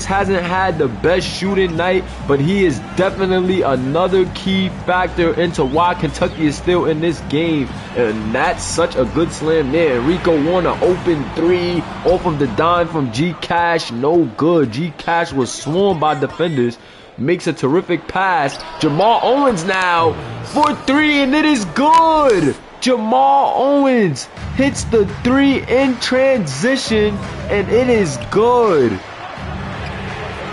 S1: hasn't had the best shooting night, but he is definitely another key factor into why Kentucky is still in this game. And that's such a good slam there. Enrico Warner open three off of the dime from G Cash. No good. G Cash was swarmed by defenders. Makes a terrific pass. Jamal Owens now for three, and it is good. Jamal Owens hits the three in transition, and it is good.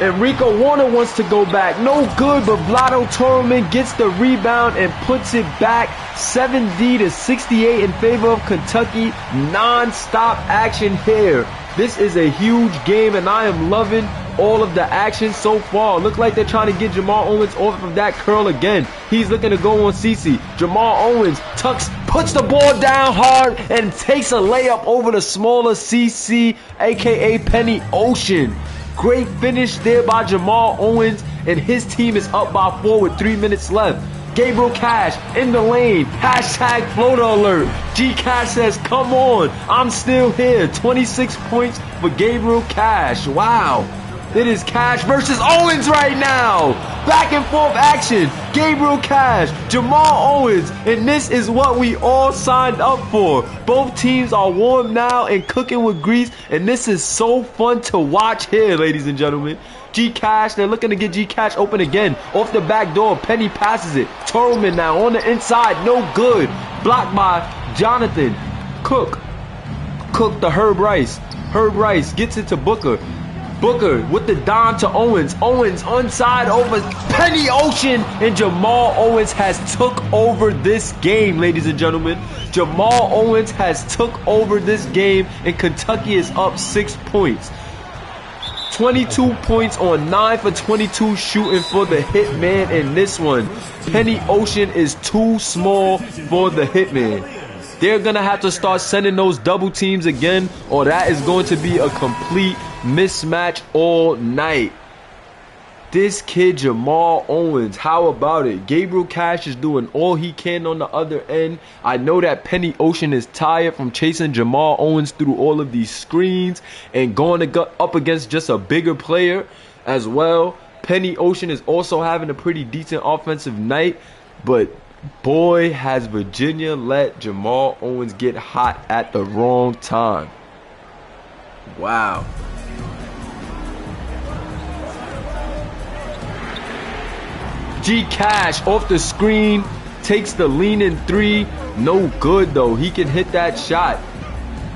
S1: Enrico Warner wants to go back. No good, but Vlado Torelman gets the rebound and puts it back. 70-68 in favor of Kentucky. Non-stop action here. This is a huge game, and I am loving all of the action so far. Look like they're trying to get Jamal Owens off of that curl again. He's looking to go on CC. Jamal Owens puts the ball down hard and takes a layup over the smaller CC, aka Penny Ocean. Great finish there by Jamal Owens, and his team is up by 4 with 3 minutes left. Gabriel Cash in the lane. Hashtag floater alert. G Cash says, come on, I'm still here. 26 points for Gabriel Cash. Wow. It is Cash versus Owens right now. Back and forth action. Gabriel Cash, Jamal Owens, and this is what we all signed up for. Both teams are warm now and cooking with grease, and this is so fun to watch here, ladies and gentlemen. G Cash, they're looking to get G Cash open again. Off the back door, Penny passes it. Torelman now on the inside, no good. Blocked by Jonathan. Cook to Herb Rice. Herb Rice gets it to Booker. Booker with the dime to Owens. Owens onside over Penny Ocean, and Jamal Owens has took over this game, ladies and gentlemen. Jamal Owens has took over this game, and Kentucky is up 6 points. 22 points on 9 for 22 shooting for the Hitman in this one. Penny Ocean is too small for the Hitman. They're going to have to start sending those double teams again, or that is going to be a complete mismatch all night. This kid Jamal Owens, how about it? Gabriel Cash is doing all he can on the other end. I know that Penny Ocean is tired from chasing Jamal Owens through all of these screens and going up against just a bigger player as well. Penny Ocean is also having a pretty decent offensive night, but boy, has Virginia let Jamal Owens get hot at the wrong time. Wow. G Cash off the screen, takes the leaning three. No good though. He can hit that shot.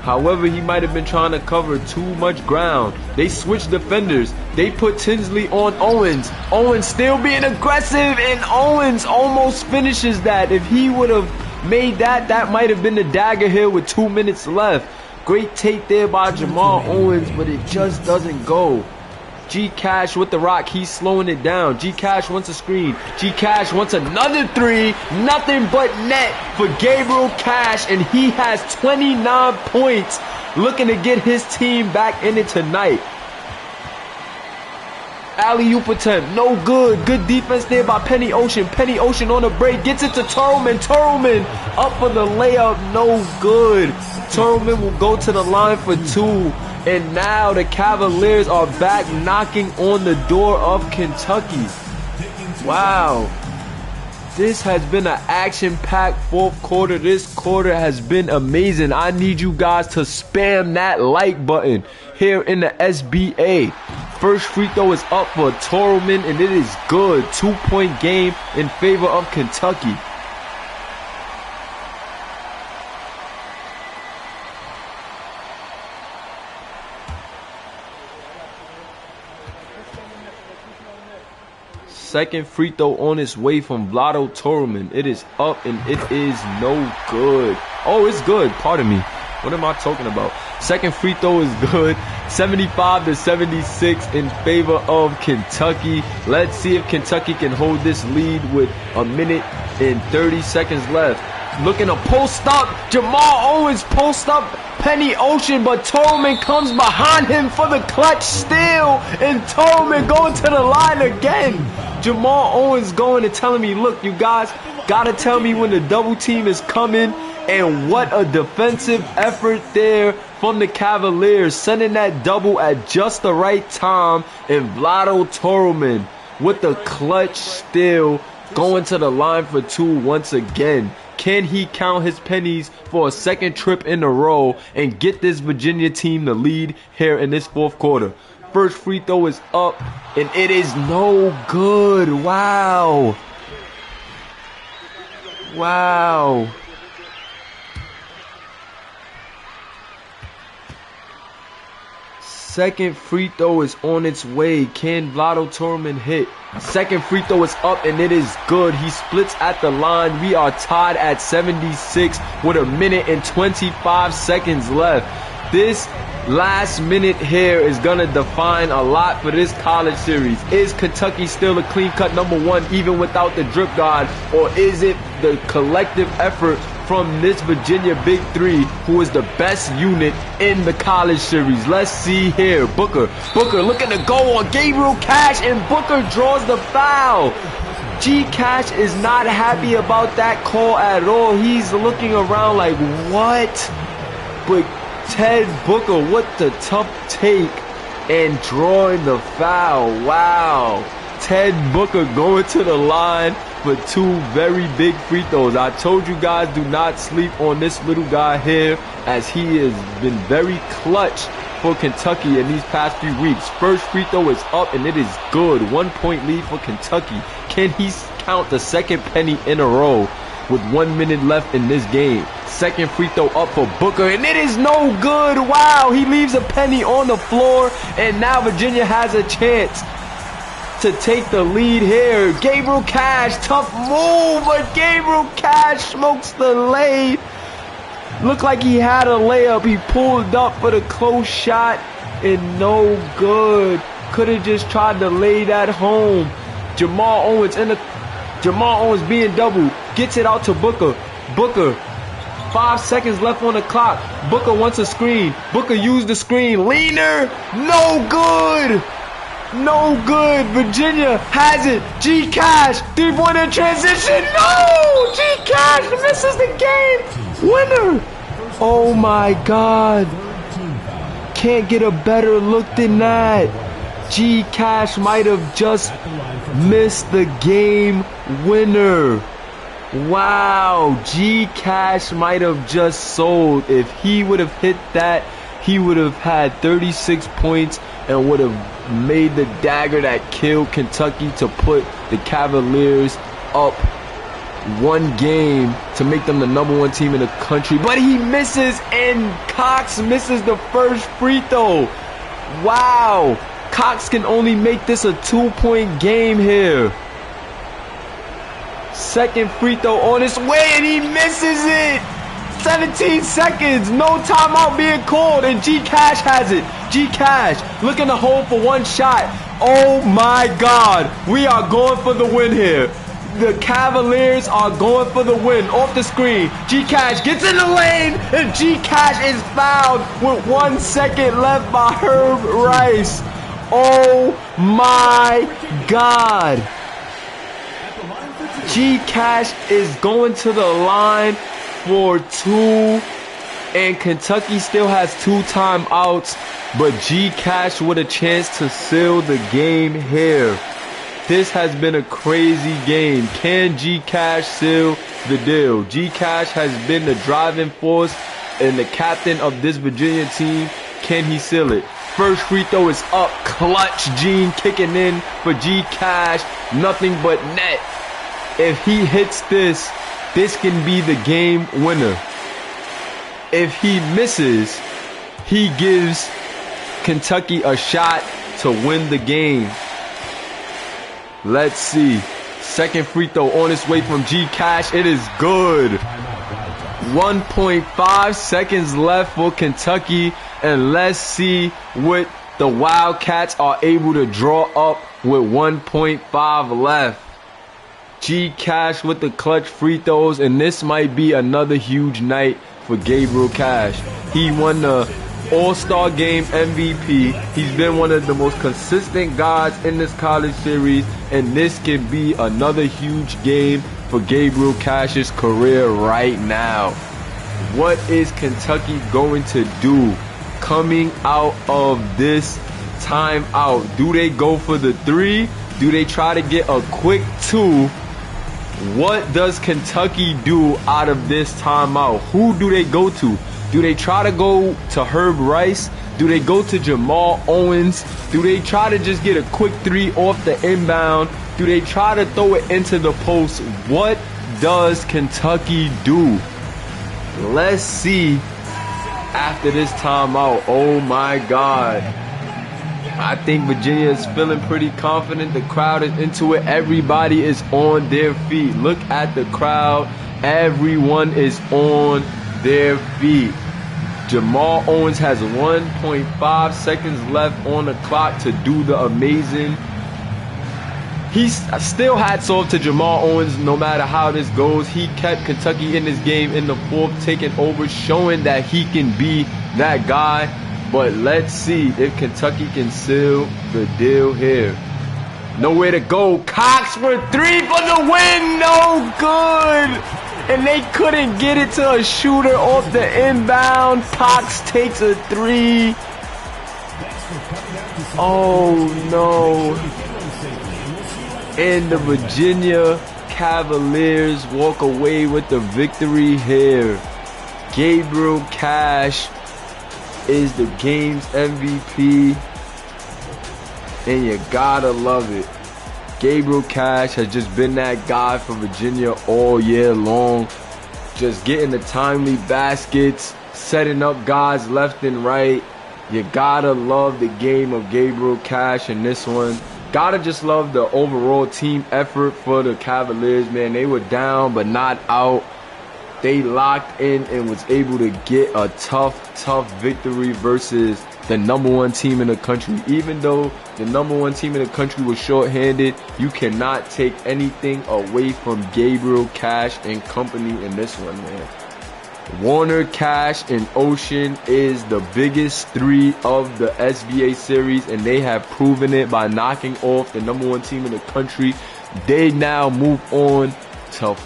S1: However, he might have been trying to cover too much ground. They switched defenders. They put Tinsley on Owens. Owens still being aggressive, and Owens almost finishes that. If he would have made that, that might have been the dagger here with 2 minutes left. Great take there by Jamal Owens, but it just doesn't go. G Cash with the rock, he's slowing it down. G Cash wants a screen. G Cash wants another three. Nothing but net for Gabriel Cash, and he has 29 points, looking to get his team back in it tonight. Alley-oop attempt, no good. Good defense there by Penny Ocean. Penny Ocean on the break, gets it to Torelman. Torelman up for the layup, no good. Torelman will go to the line for two. And now the Cavaliers are back knocking on the door of Kentucky. Wow. This has been an action-packed fourth quarter. This quarter has been amazing. I need you guys to spam that like button here in the SBA. First free throw is up for Torelman, and it is good. 2-point game in favor of Kentucky. Second free throw on its way from Vlado Torelman. It is up and it is no good. Oh, it's good. Pardon me. What am I talking about? Second free throw is good. 75-76 in favor of Kentucky. Let's see if Kentucky can hold this lead with a minute and 30 seconds left. Looking to post up. Jamal Owens post up Penny Ocean, but Torelman comes behind him for the clutch steal. And Torelman going to the line again. Jamal Owens going and telling me, look, you guys gotta tell me when the double team is coming. And what a defensive effort there from the Cavaliers, sending that double at just the right time. And Vlado Torelman with the clutch steal, going to the line for two once again. Can he count his pennies for a second trip in a row and get this Virginia team the lead here in this fourth quarter? First free throw is up, and it is no good. Wow. Wow. Second free throw is on its way. Can Vlado Torelman hit? Second free throw is up, and it is good. He splits at the line. We are tied at 76 with a minute and 25 seconds left. This last minute here is going to define a lot for this college series. Is Kentucky still a clean-cut number one even without the drip god? Or is it the collective effort from this Virginia Big Three, who is the best unit in the college series? Let's see here. Booker looking to go on Gabriel Cash, and Booker draws the foul. G Cash is not happy about that call at all. He's looking around like, what? But Ted Booker with the tough take and drawing the foul. Wow. Ted Booker going to the line for two very big free throws. I told you guys, do not sleep on this little guy here, as he has been very clutch for Kentucky in these past few weeks. First free throw is up, and it is good. 1 point lead for Kentucky. Can he count the second penny in a row with 1 minute left in this game? Second free throw up for Booker, and it is no good. Wow, he leaves a penny on the floor, and now Virginia has a chance to take the lead here. Gabriel Cash, tough move, but Gabriel Cash smokes the lane. Looked like he had a layup. He pulled up for the close shot, and no good. Could have just tried to lay that home. Jamal Owens being doubled, gets it out to Booker. 5 seconds left on the clock. Booker wants a screen. Booker used the screen. Leaner, no good. No good. Virginia has it. G Cash, 3-pointer transition. No! G Cash misses the game. Winner. Oh my God. Can't get a better look than that. G Cash might have just missed the game winner. Wow. G Cash might have just sold. If he would have hit that, he would have had 36 points and would have made the dagger that killed Kentucky to put the Cavaliers up 1 game to make them the #1 team in the country. But he misses, and Cox misses the first free throw. Wow. Cox can only make this a 2-point game here. Second free throw on its way, and he misses it. 17 seconds, no timeout being called, and G Cash has it. G Cash looking to hold for 1 shot. Oh my God, we are going for the win here. The Cavaliers are going for the win. Off the screen, G Cash gets in the lane, and G Cash is fouled with 1 second left by Herb Rice. Oh my God. G Cash is going to the line for 2 And Kentucky still has 2 timeouts, but G Cash with a chance to seal the game here. This has been a crazy game. Can G Cash seal the deal? G Cash has been the driving force and the captain of this Virginia team. Can he seal it? First free throw is up. Clutch Gene kicking in for G Cash. Nothing but net. If he hits this, this can be the game winner. If he misses, he gives Kentucky a shot to win the game. Let's see. Second free throw on its way from G Cash. It is good. 1.5 seconds left for Kentucky. And let's see what the Wildcats are able to draw up with 1.5 left. G Cash with the clutch free throws. And this might be another huge night for Gabriel Cash. He won the All-Star Game MVP. He's been one of the most consistent guys in this college series, and this can be another huge game for Gabriel Cash's career right now. What is Kentucky going to do coming out of this timeout? Do they go for the 3? Do they try to get a quick 2? What does Kentucky do out of this timeout? Who do they go to? Do they try to go to Herb Rice? Do they go to Jamal Owens? Do they try to just get a quick 3 off the inbound? Do they try to throw it into the post? What does Kentucky do? Let's see after this timeout. Oh my God. I think Virginia is feeling pretty confident. The crowd is into it. Everybody is on their feet. Look at the crowd. Everyone is on their feet. Jamal Owens has 1.5 seconds left on the clock to do the amazing. He's still hats off to Jamal Owens no matter how this goes. He kept Kentucky in this game in the 4th, taking over, showing that he can be that guy. But let's see if Kentucky can seal the deal here. Nowhere to go. Cox for 3 for the win. No good. And they couldn't get it to a shooter off the inbound. Cox takes a 3. Oh no. And the Virginia Cavaliers walk away with the victory here. Gabriel Cash is the game's MVP, and you gotta love it. Gabriel Cash has just been that guy for Virginia all year long, just getting the timely baskets, setting up guys left and right. You gotta love the game of Gabriel Cash in this one. Gotta just love the overall team effort for the Cavaliers, man. They were down but not out. They locked in and was able to get a tough victory versus the #1 team in the country. Even though the #1 team in the country was shorthanded, you cannot take anything away from Gabriel Cash and company in this one, man. Warner, Cash, and Ocean is the biggest 3 of the SBA series, and they have proven it by knocking off the #1 team in the country. They now move on to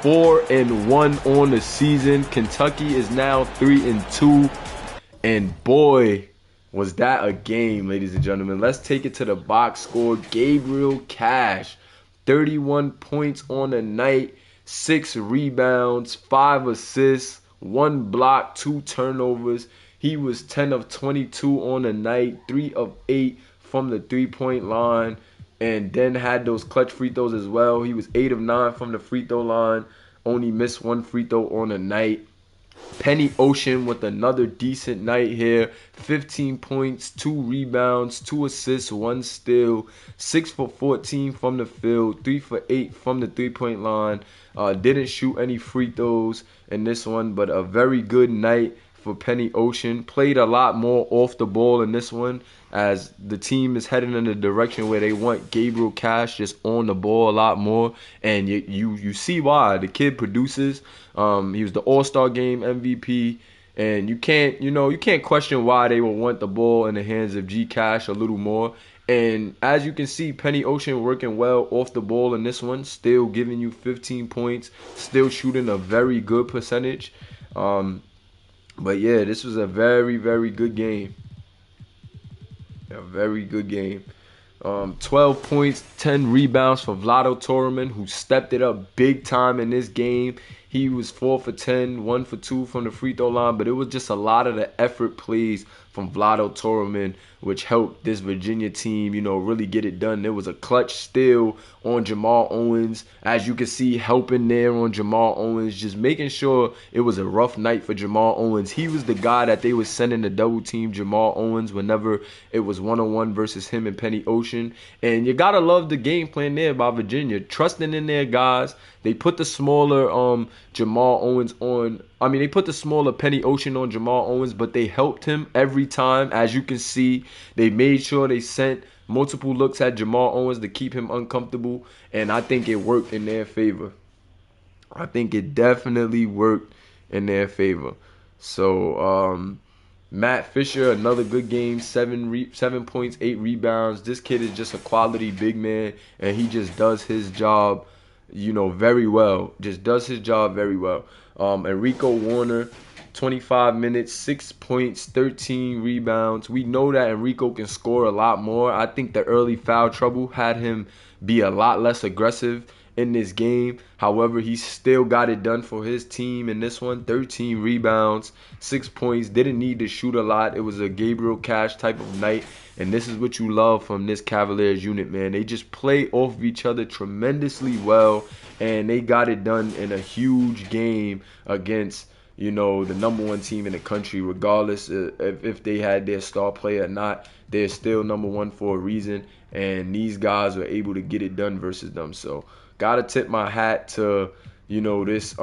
S1: 4-1 on the season. Kentucky is now 3-2, and boy, was that a game, ladies and gentlemen. Let's take it to the box score. Gabriel Cash, 31 points on the night, 6 rebounds, 5 assists, 1 block, 2 turnovers. He was 10 of 22 on the night, 3 of 8 from the 3-point line, and then had those clutch free throws as well. He was 8 of 9 from the free throw line, only missed 1 free throw on the night. Penny Ocean with another decent night here. 15 points, 2 rebounds, 2 assists, 1 steal. 6 for 14 from the field, 3 for 8 from the 3-point line. Didn't shoot any free throws in this one, but a very good night for Penny Ocean. Played a lot more off the ball in this one, as the team is heading in the direction where they want Gabriel Cash just on the ball a lot more, and you see why. The kid produces. He was the All-Star Game MVP, and you can't question why they will want the ball in the hands of G Cash a little more. And as you can see, Penny Ocean working well off the ball in this one, still giving you 15 points, still shooting a very good percentage. But yeah, this was a very, very good game. A very good game. 12 points, 10 rebounds for Vlado Torreman, who stepped it up big time in this game. He was 4 for 10, 1 for 2 from the free throw line, but it was just a lot of the effort plays from Vlado Torreman, which helped this Virginia team, really get it done. There was a clutch steal on Jamal Owens, as you can see, helping there on Jamal Owens, just making sure it was a rough night for Jamal Owens. He was the guy that they were sending to double team Jamal Owens whenever it was one-on-one versus him and Penny Ocean. And you gotta love the game plan there by Virginia, trusting in their guys. They put the smaller Jamal Owens on. I mean, they put the smaller Penny Ocean on Jamal Owens, but they helped him every time. As you can see, they made sure they sent multiple looks at Jamal Owens to keep him uncomfortable, and I think it worked in their favor. I think it definitely worked in their favor. So, Matt Fisher, another good game, 7 points, 8 rebounds. This kid is just a quality big man, and he just does his job, very well. Just does his job very well. Enrico Warner, 25 minutes, 6 points, 13 rebounds. We know that Enrico can score a lot more. I think the early foul trouble had him be a lot less aggressive in this game. However, he still got it done for his team in this one. 13 rebounds, 6 points. Didn't need to shoot a lot. It was a Gabriel Cash type of night. And this is what you love from this Cavaliers unit, man. They just play off of each other tremendously well. And they got it done in a huge game against, the number one team in the country. Regardless if they had their star player or not, they're still number one for a reason. And these guys were able to get it done versus them. So, gotta tip my hat to, this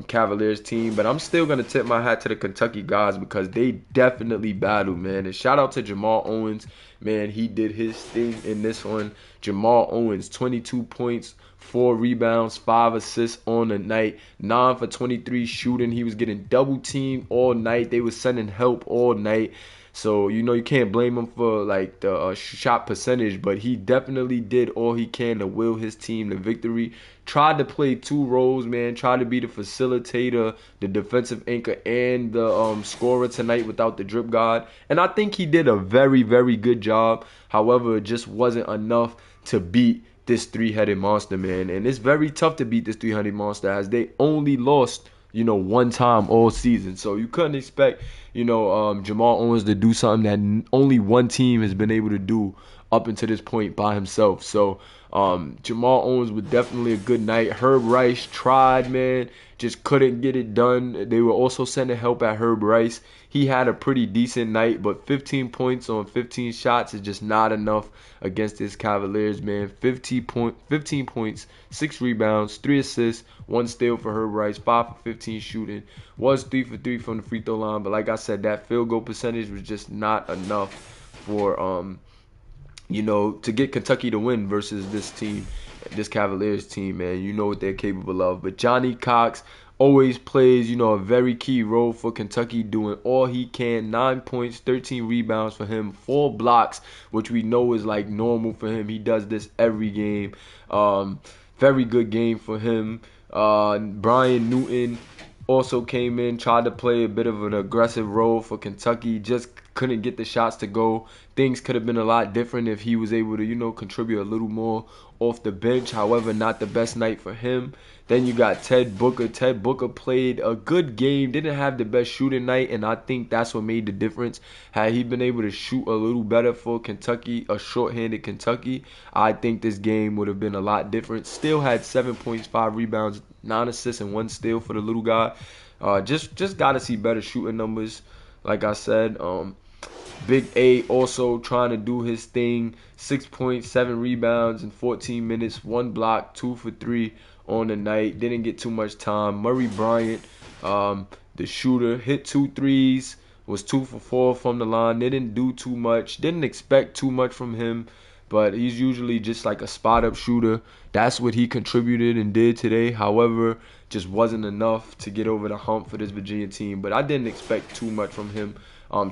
S1: Cavaliers team. But I'm still gonna tip my hat to the Kentucky guys because they definitely battled, man. And shout out to Jamal Owens. Man, he did his thing in this one. Jamal Owens, 22 points, 4 rebounds, 5 assists on the night, 9 for 23 shooting. He was getting double teamed all night. They was sending help all night. So, you can't blame him for, the shot percentage, but he definitely did all he can to will his team to victory. Tried to play 2 roles, man. Tried to be the facilitator, the defensive anchor, and the scorer tonight without the drip guard. And I think he did a very, very good job. However, it just wasn't enough to beat this 3-headed monster, man. And it's very tough to beat this 3-headed monster as they only lost one time all season. So you couldn't expect, Jamal Owens to do something that only one team has been able to do up until this point by himself. So Jamal Owens was definitely a good night. Herb Rice tried, man, just couldn't get it done. They were also sending help at Herb Rice. He had a pretty decent night, but 15 points on 15 shots is just not enough against this Cavaliers, man. 15 points, 6 rebounds, 3 assists, 1 steal for Herb Rice, 5 for 15 shooting. Was 3 for 3 from the free throw line, but like I said, that field goal percentage was just not enough for to get Kentucky to win versus this team, this Cavaliers team, man. You know what they're capable of. But Johnny Cox always plays, a very key role for Kentucky, doing all he can. 9 points, 13 rebounds for him, 4 blocks, which we know is like normal for him. He does this every game. Very good game for him. Brian Newton also came in, tried to play a bit of an aggressive role for Kentucky, just couldn't get the shots to go. Things could have been a lot different if he was able to, contribute a little more off the bench. However, not the best night for him. Then you got Ted Booker. Ted Booker played a good game, didn't have the best shooting night, and I think that's what made the difference. Had he been able to shoot a little better for Kentucky, a short-handed Kentucky, I think this game would have been a lot different. Still had 7 points, 5 rebounds, 9 assists, and 1 steal for the little guy. Just got to see better shooting numbers, like I said. Big A also trying to do his thing. 6 points, 7 rebounds in 14 minutes, 1 block, 2 for 3 on the night. Didn't get too much time. Murray Bryant, the shooter, hit 2 threes, was 2 for 4 from the line. Didn't do too much. Didn't expect too much from him, but he's usually just like a spot-up shooter. That's what he contributed and did today. However, just wasn't enough to get over the hump for this Virginia team. But I didn't expect too much from him.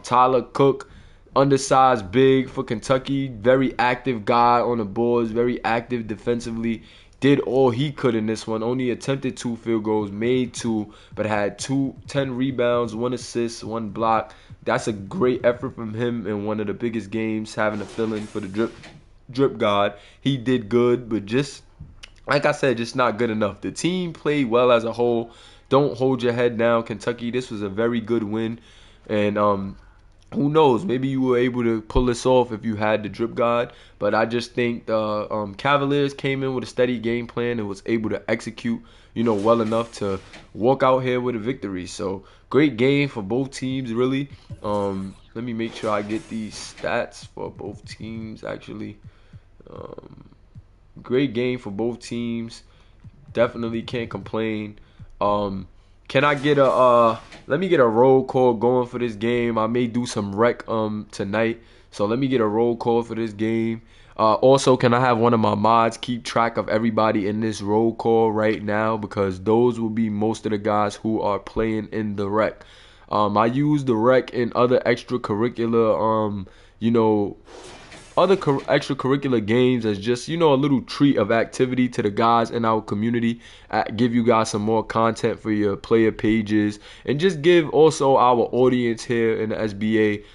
S1: Tyler Cook, undersized big for Kentucky. Very active guy on the boards. Very active defensively. did all he could in this one. Only attempted 2 field goals, made 2, but had 10 rebounds, 1 assist, 1 block. That's a great effort from him in one of the biggest games, having a feeling for the drip god. He did good, but just like I said, just not good enough. The team played well as a whole. Don't hold your head down, Kentucky. This was a very good win, and who knows? Maybe you were able to pull this off if you had the drip god. But I just think the Cavaliers came in with a steady game plan and was able to execute, well enough to walk out here with a victory. So great game for both teams, really. Let me make sure I get these stats for both teams, actually. Great game for both teams. Definitely can't complain. Can I get let me get a roll call going for this game. I may do some rec tonight. So let me get a roll call for this game. Also, can I have one of my mods keep track of everybody in this roll call right now, because those will be most of the guys who are playing in the rec. I use the rec in other extracurricular other extracurricular games as just, a little treat of activity to the guys in our community. Give you guys some more content for your player pages, and just give also our audience here in the SBA,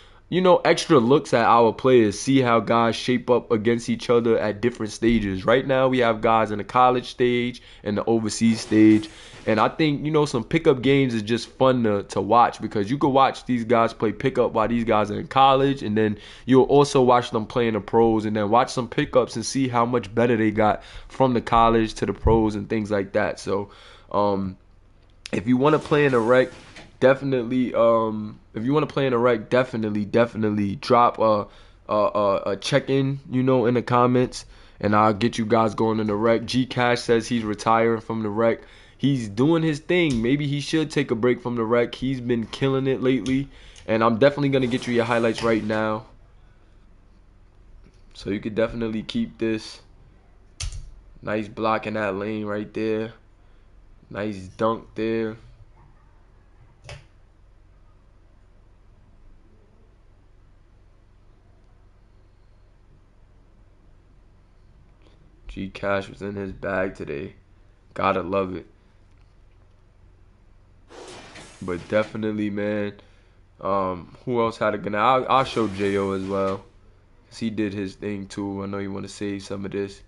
S1: extra looks at our players, see how guys shape up against each other at different stages. Right now we have guys in the college stage and the overseas stage. And I think, some pickup games is just fun to watch, because you could watch these guys play pickup while these guys are in college, and then you'll also watch them play in the pros, and then watch some pickups and see how much better they got from the college to the pros and things like that. So if you want to play in a rec, definitely definitely drop a check-in, in the comments, and I'll get you guys going in the rec. G Cash says he's retiring from the rec. He's doing his thing. Maybe he should take a break from the rec. He's been killing it lately, and I'm definitely going to get you your highlights right now. So you could definitely keep this. Nice block in that lane right there. Nice dunk there. G Cash was in his bag today. Gotta love it. But definitely, man. Who else had a good night? I'll show Jo as well, 'cause he did his thing too. I know you want to save some of this.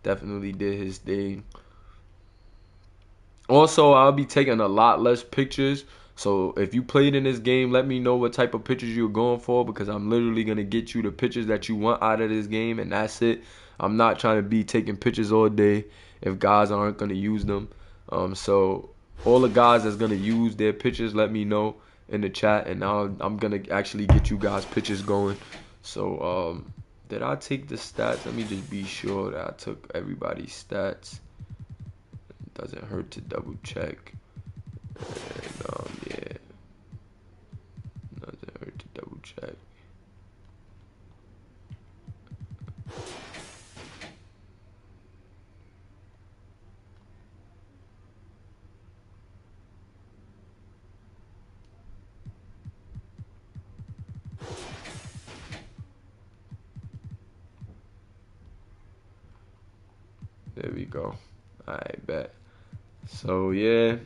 S1: Definitely did his thing. Also, I'll be taking a lot less pictures. So if you played in this game, let me know what type of pictures you're going for, because I'm literally going to get you the pictures that you want out of this game, and that's it. I'm not trying to be taking pictures all day if guys aren't going to use them. So all the guys that's going to use their pictures, let me know in the chat, and I'm going to actually get you guys pictures going. So did I take the stats? Let me just be sure that I took everybody's stats. It doesn't hurt to double check. And yeah, doesn't hurt to double check. There we go. I bet. So yeah.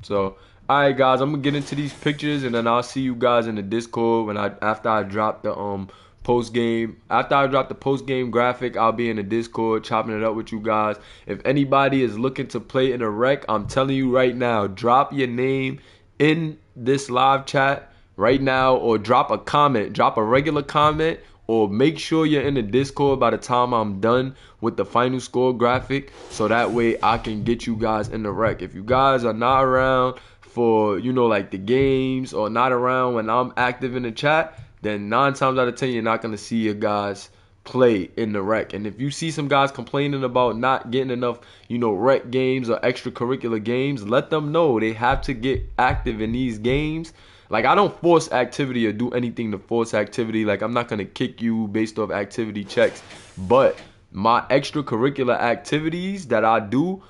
S1: So alright guys, I'm gonna get into these pictures, and then I'll see you guys in the Discord after I drop the post game. After I drop the post game graphic, I'll be in the Discord chopping it up with you guys. If anybody is looking to play in a rec, I'm telling you right now, drop your name in this live chat right now, or drop a comment, drop a regular comment, or make sure you're in the Discord by the time I'm done with the final score graphic, so that way I can get you guys in the rec. If you guys are not around for, like the games, or not around when I'm active in the chat, then 9 times out of 10 you're not going to see your guys play in the rec. And if you see some guys complaining about not getting enough, rec games or extracurricular games, let them know they have to get active in these games. Like, I don't force activity or do anything to force activity. Like, I'm not going to kick you based off activity checks. But my extracurricular activities that I do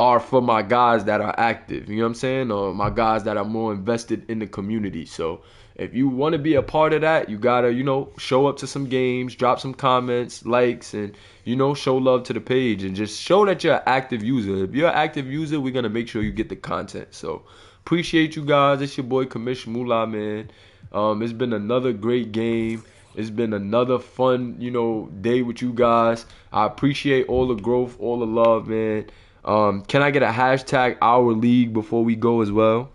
S1: are for my guys that are active, you know what I'm saying? Or my guys that are more invested in the community. So if you want to be a part of that, you gotta, show up to some games, drop some comments, likes, and, show love to the page and just show that you're an active user. If you're an active user, we're gonna make sure you get the content. So appreciate you guys. It's your boy Kamish Moolah, man. It's been another great game. It's been another fun, day with you guys. I appreciate all the growth, all the love, man. Can I get a hashtag our league before we go as well?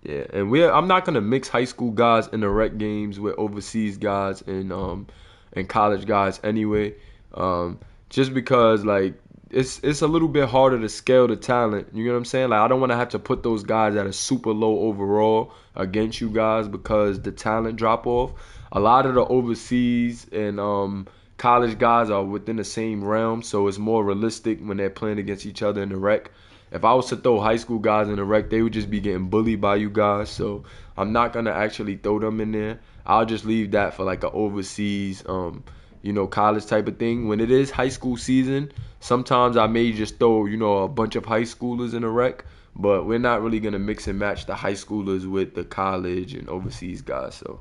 S1: Yeah, and I'm not gonna mix high school guys in the rec games with overseas guys and college guys anyway. Um, just because like it's a little bit harder to scale the talent. You know what I'm saying? Like I don't want to have to put those guys that are super low overall against you guys because the talent drop off. A lot of the overseas and college guys are within the same realm, so it's more realistic when they're playing against each other in the rec. If I was to throw high school guys in the rec, they would just be getting bullied by you guys. So I'm not gonna actually throw them in there. I'll just leave that for like a overseas, college type of thing. When it is high school season, sometimes I may just throw, a bunch of high schoolers in a rec. But we're not really gonna mix and match the high schoolers with the college and overseas guys. So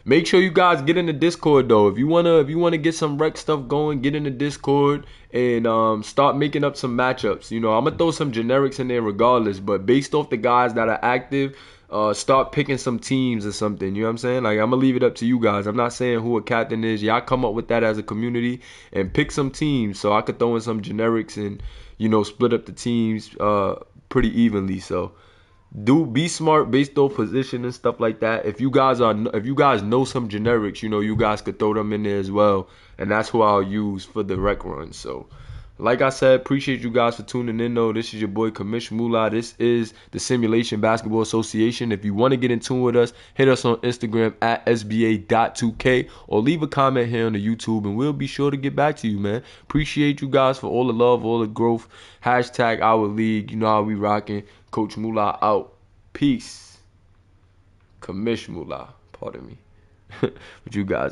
S1: make sure you guys get in the Discord though. If you wanna get some rec stuff going, get in the Discord and start making up some matchups. I'm gonna throw some generics in there regardless, but based off the guys that are active, start picking some teams or something. You know what I'm saying? Like I'm gonna leave it up to you guys. I'm not saying who a captain is. Y'all come up with that as a community and pick some teams so I could throw in some generics and split up the teams pretty evenly. So do be smart based on position and stuff like that. If you guys know some generics, you guys could throw them in there as well, and that's who I'll use for the rec run. So like I said, appreciate you guys for tuning in though. This is your boy Kamish Moolah. This is the Simulation Basketball Association. If you want to get in tune with us, hit us on Instagram at SBA.2K or leave a comment here on the YouTube and we'll be sure to get back to you, man. Appreciate you guys for all the love, all the growth. Hashtag our league. You know how we rocking. Coach Moolah out. Peace. Kamish Moolah. Pardon me. With you guys.